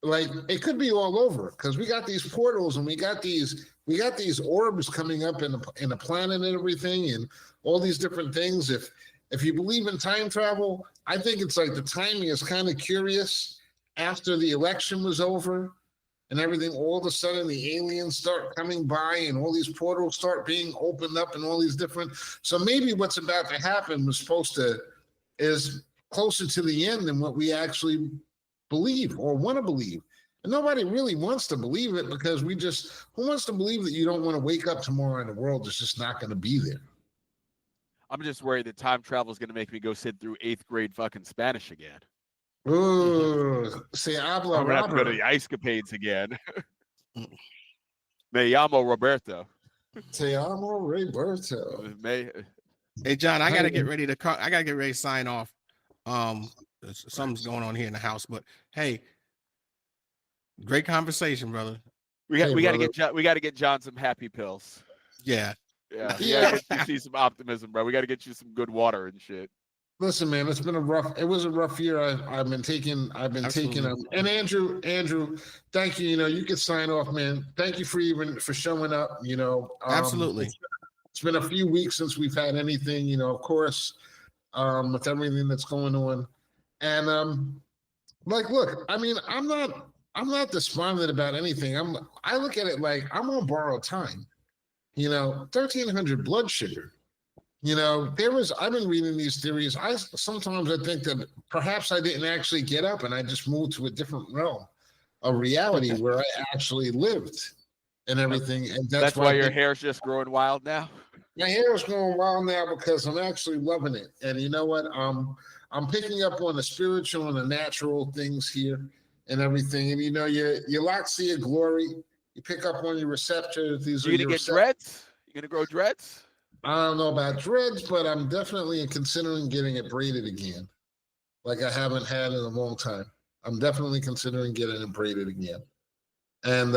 Like, it could be all over because we got these portals and we got these orbs coming up in the planet and everything, and all these different things. If you believe in time travel, I think it's like the timing is kind of curious. After the election was over and everything, all of a sudden the aliens start coming by and all these portals start being opened up and all these different. So maybe what's about to happen is closer to the end than what we actually believe or want to believe. And nobody really wants to believe it because who wants to believe that you don't want to wake up tomorrow and the world is just not going to be there? I'm just worried that time travel is going to make me go sit through 8th grade fucking Spanish again. Ooh, se habla I'm going to have to go to the ice capades again. Me llamo Roberto. Te amo, Roberto. Hey, John, I got to get ready to sign off. Something's going on here in the house, but hey, great conversation, brother. We got to get John some happy pills. Yeah. Yeah. You see some optimism, bro. We got to get you some good water and shit. Listen, man, it was a rough year. I've been taking them. And Andrew, thank you. You know, you can sign off, man. Thank you for showing up. You know, absolutely. It's been a few weeks since we've had anything, you know, of course, with everything that's going on. And look, I mean, I'm not despondent about anything. I look at it like I'm on borrowed time. You know, 1,300 blood sugar. You know, I've been reading these theories. Sometimes I think that perhaps I didn't actually get up and I just moved to a different realm of reality where I actually lived and everything. And that's why your hair's just growing wild now. My hair is growing wild now because I'm actually loving it. And you know what? I'm picking up on the spiritual and the natural things here and everything. And you know, you like see your glory. You pick up on your receptors. You're gonna get dreads? You're gonna grow dreads? I don't know about dreads, but I'm definitely considering getting it braided again, like I haven't had in a long time. I'm definitely considering getting it braided again. And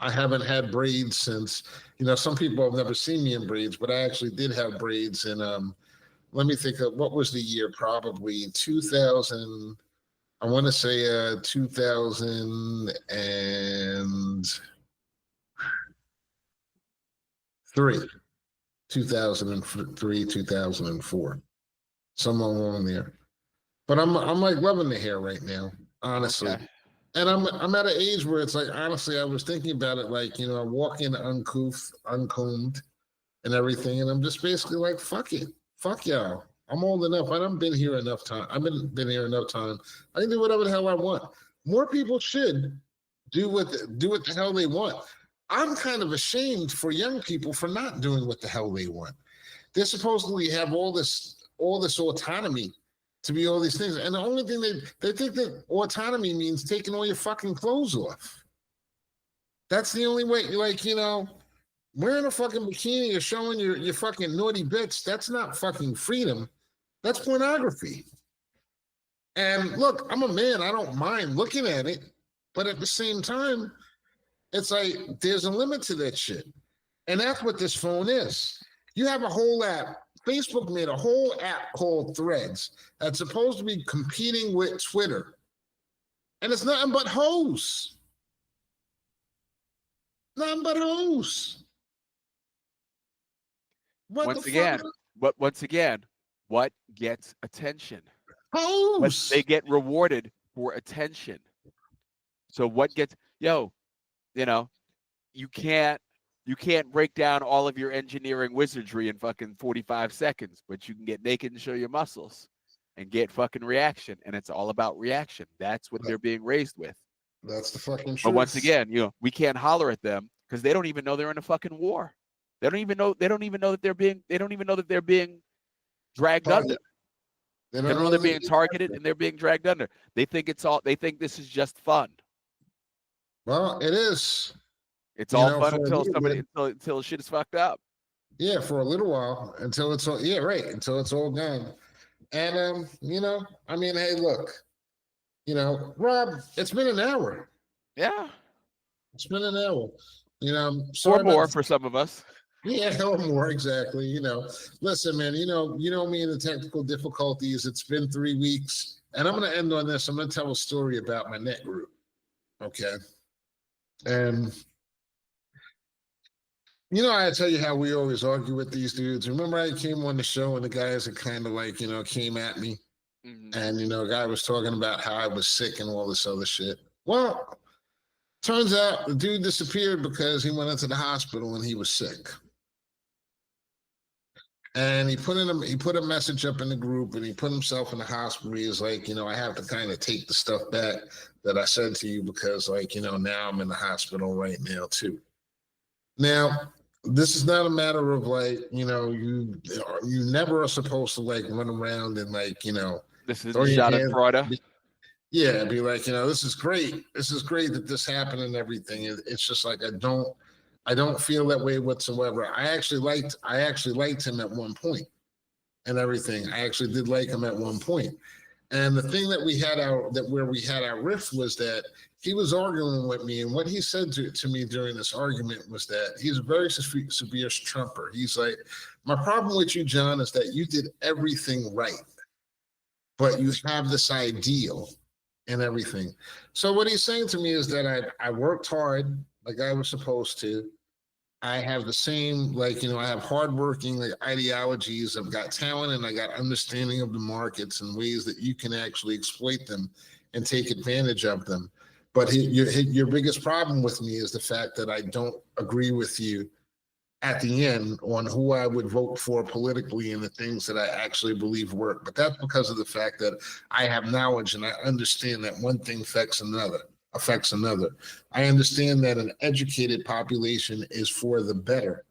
I haven't had braids since, you know, some people have never seen me in braids, but I actually did have braids in, let me think of, what was the year? Probably 2000, I want to say 2003. 2003, 2004, somewhere along there. But I'm like loving the hair right now, honestly. Okay. And I'm at an age where it's like, honestly, I was thinking about it, like, you know, I walk in uncombed and everything, and I'm just basically like, fuck it, fuck y'all. I'm old enough. I've been here enough time. Been here enough time. I can do whatever the hell I want. More people should do what the hell they want. I'm kind of ashamed for young people for not doing what the hell they want. They supposedly have all this autonomy to be all these things. And the only thing they think that autonomy means taking all your fucking clothes off. That's the only way. Like, you know, wearing a fucking bikini or showing your fucking naughty bits, that's not fucking freedom. That's pornography. And look, I'm a man. I don't mind looking at it. But at the same time, it's like there's a limit to that shit. And that's what this phone is. You have a whole app. Facebook made a whole app called Threads that's supposed to be competing with Twitter. And it's nothing but hoes. Nothing but hoes. Once again, what gets attention? Hoes. They get rewarded for attention. So what gets, you know, you can't break down all of your engineering wizardry in fucking 45 seconds, but you can get naked and show your muscles and get fucking reaction. And it's all about reaction. That's what they're being raised with. That's the fucking truth. But once again, you know, we can't holler at them because they don't even know they're in a fucking war. They don't even know that they're being dragged under. They They don't know they're being targeted and they're being dragged under. They think this is just fun. Well, it is. It's all fun until shit is fucked up. Yeah, for a little while until it's all until it's all gone. And I mean, hey, look, Rob, it's been an hour. Yeah. It's been an hour. Or more for some of us. Yeah, or more, exactly. Listen, man, me and the technical difficulties. It's been 3 weeks. And I'm gonna end on this. I'm gonna tell a story about my net group. Okay. And I tell you how we always argue with these dudes. Remember I came on the show and the guys that kind of like, came at me. Mm-hmm. And, a guy was talking about how I was sick and all this other shit. Well, turns out the dude disappeared because he went into the hospital and he was sick. And he put a message up in the group and he put himself in the hospital. He was like, I have to kind of take the stuff back that I said to you because like, now I'm in the hospital right now too. Now, this is not a matter of like, you never are supposed to like run around and like, this is a shot at Florida. Yeah, be like, this is great. This is great that this happened and everything. It's just like I don't feel that way whatsoever. I actually liked him at one point and everything. I actually did like him at one point. And the thing that we had our rift was that he was arguing with me, and what he said to me during this argument was that he's a very severe Trumper. He's like, my problem with you, John, is that you did everything right, but you have this ideal and everything. So what he's saying to me is that I worked hard like I was supposed to. I have the same, like, I have hardworking like ideologies. I've got talent and I got understanding of the markets and ways that you can actually exploit them and take advantage of them. But your biggest problem with me is the fact that I don't agree with you at the end on who I would vote for politically and the things that I actually believe work. But that's because of the fact that I have knowledge and I understand that one thing affects another. I understand that an educated population is for the better,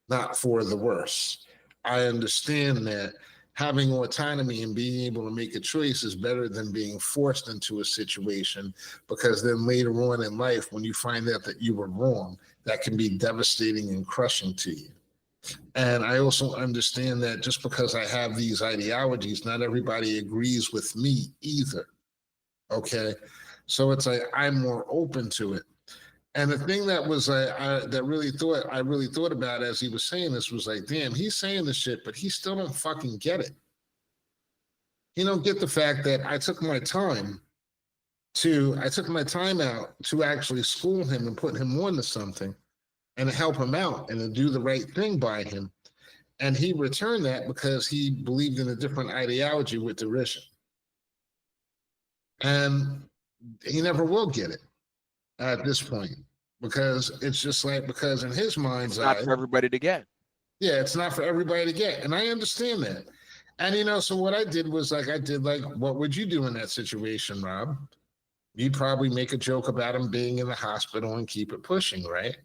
not for the worse. I understand that having autonomy and being able to make a choice is better than being forced into a situation, because then later on in life, when you find out that you were wrong, that can be devastating and crushing to you. And I also understand that just because I have these ideologies, not everybody agrees with me either. Okay. So it's like I'm more open to it. And the thing that was I really thought about as he was saying this was like, damn, he's saying this shit, but he still don't fucking get it. He don't get the fact that I took my time out to actually school him and put him on to something and to help him out and to do the right thing by him. And he returned that because he believed in a different ideology with derision. And he never will get it at this point, because it's just like, because in his mind's eye, it's not for everybody to get. Yeah, it's not for everybody to get. And I understand that. And, so what I did was what would you do in that situation, Rob? You'd probably make a joke about him being in the hospital and keep it pushing, right?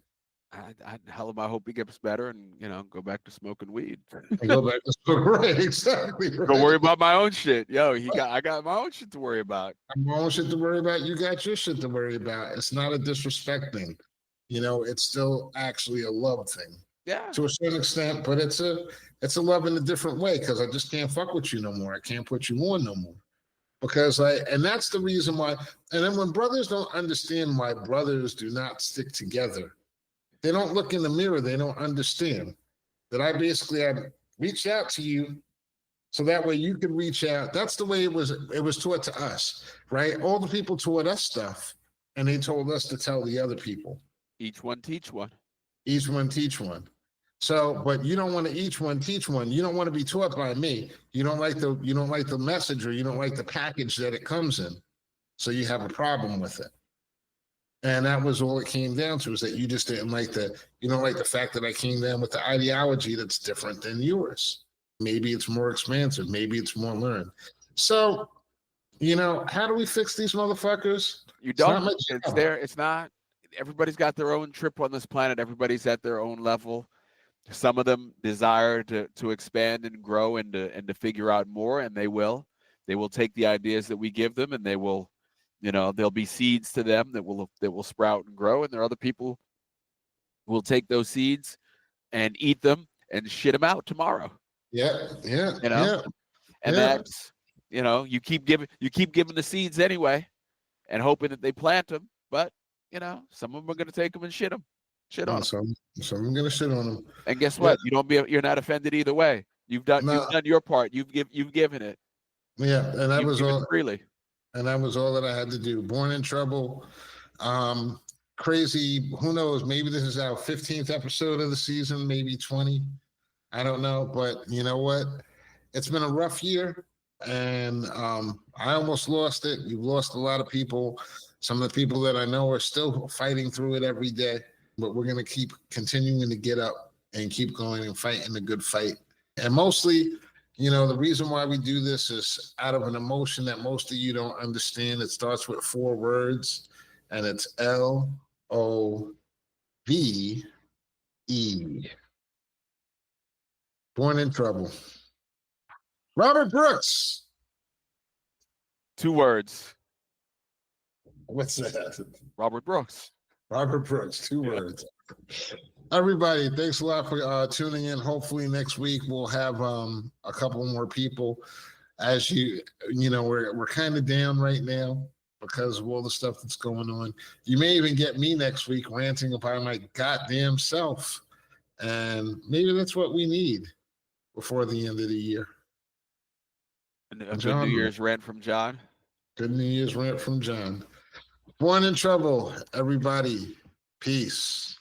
I hope he gets better and, go back to smoking weed. Go back to smoking, right, exactly. Right. Don't worry about my own shit. I got my own shit to worry about. My own shit to worry about. You got your shit to worry about. It's not a disrespect thing. It's still actually a love thing. Yeah. To a certain extent, but it's a love in a different way, because I just can't fuck with you no more. I can't put you on no more. Because and that's the reason why. And then when brothers don't understand why brothers do not stick together, they don't look in the mirror. They don't understand that I reached out to you so that way you could reach out. That's the way it was taught to us, right? All the people taught us stuff, and they told us to tell the other people. Each one teach one. Each one teach one. So, but you don't want to each one teach one. You don't want to be taught by me. You don't like the message, or you don't like the package that it comes in. So you have a problem with it. And that was all it came down to, is that you just didn't like you don't like the fact that I came down with the ideology that's different than yours. Maybe it's more expansive. Maybe it's more learned. So, how do we fix these motherfuckers? You don't. It's not. Everybody's got their own trip on this planet. Everybody's at their own level. Some of them desire to expand and grow and to figure out more, and they will take the ideas that we give them, and they will, there'll be seeds to them that will sprout and grow, and there are other people who will take those seeds and eat them and shit them out tomorrow. Yeah. And that's, you keep giving the seeds anyway, and hoping that they plant them, but some of them are going to take them and shit on them. Some I'm gonna shit on them. And guess what? You're not offended either way. You've done your part. You've given it. Yeah, and that was all freely. And that was all that I had to do. Born in Trouble. Crazy. Who knows? Maybe this is our 15th episode of the season, maybe 20. I don't know, but you know what? It's been a rough year, and I almost lost it. We've lost a lot of people. Some of the people that I know are still fighting through it every day, but we're going to keep continuing to get up and keep going and fighting the good fight. And mostly, the reason why we do this is out of an emotion that most of you don't understand. It starts with 4 words, and it's LOVE. Born in Trouble. Robert Brooks. 2 words. What's that? Robert Brooks. Robert Brooks. 2 words. Everybody, thanks a lot for tuning in. Hopefully next week we'll have a couple more people. As we're kind of down right now because of all the stuff that's going on. You may even get me next week ranting about my goddamn self. And maybe that's what we need before the end of the year. And a good New Year's rant from John. Good New Year's rant from John. Born in Trouble, everybody. Peace.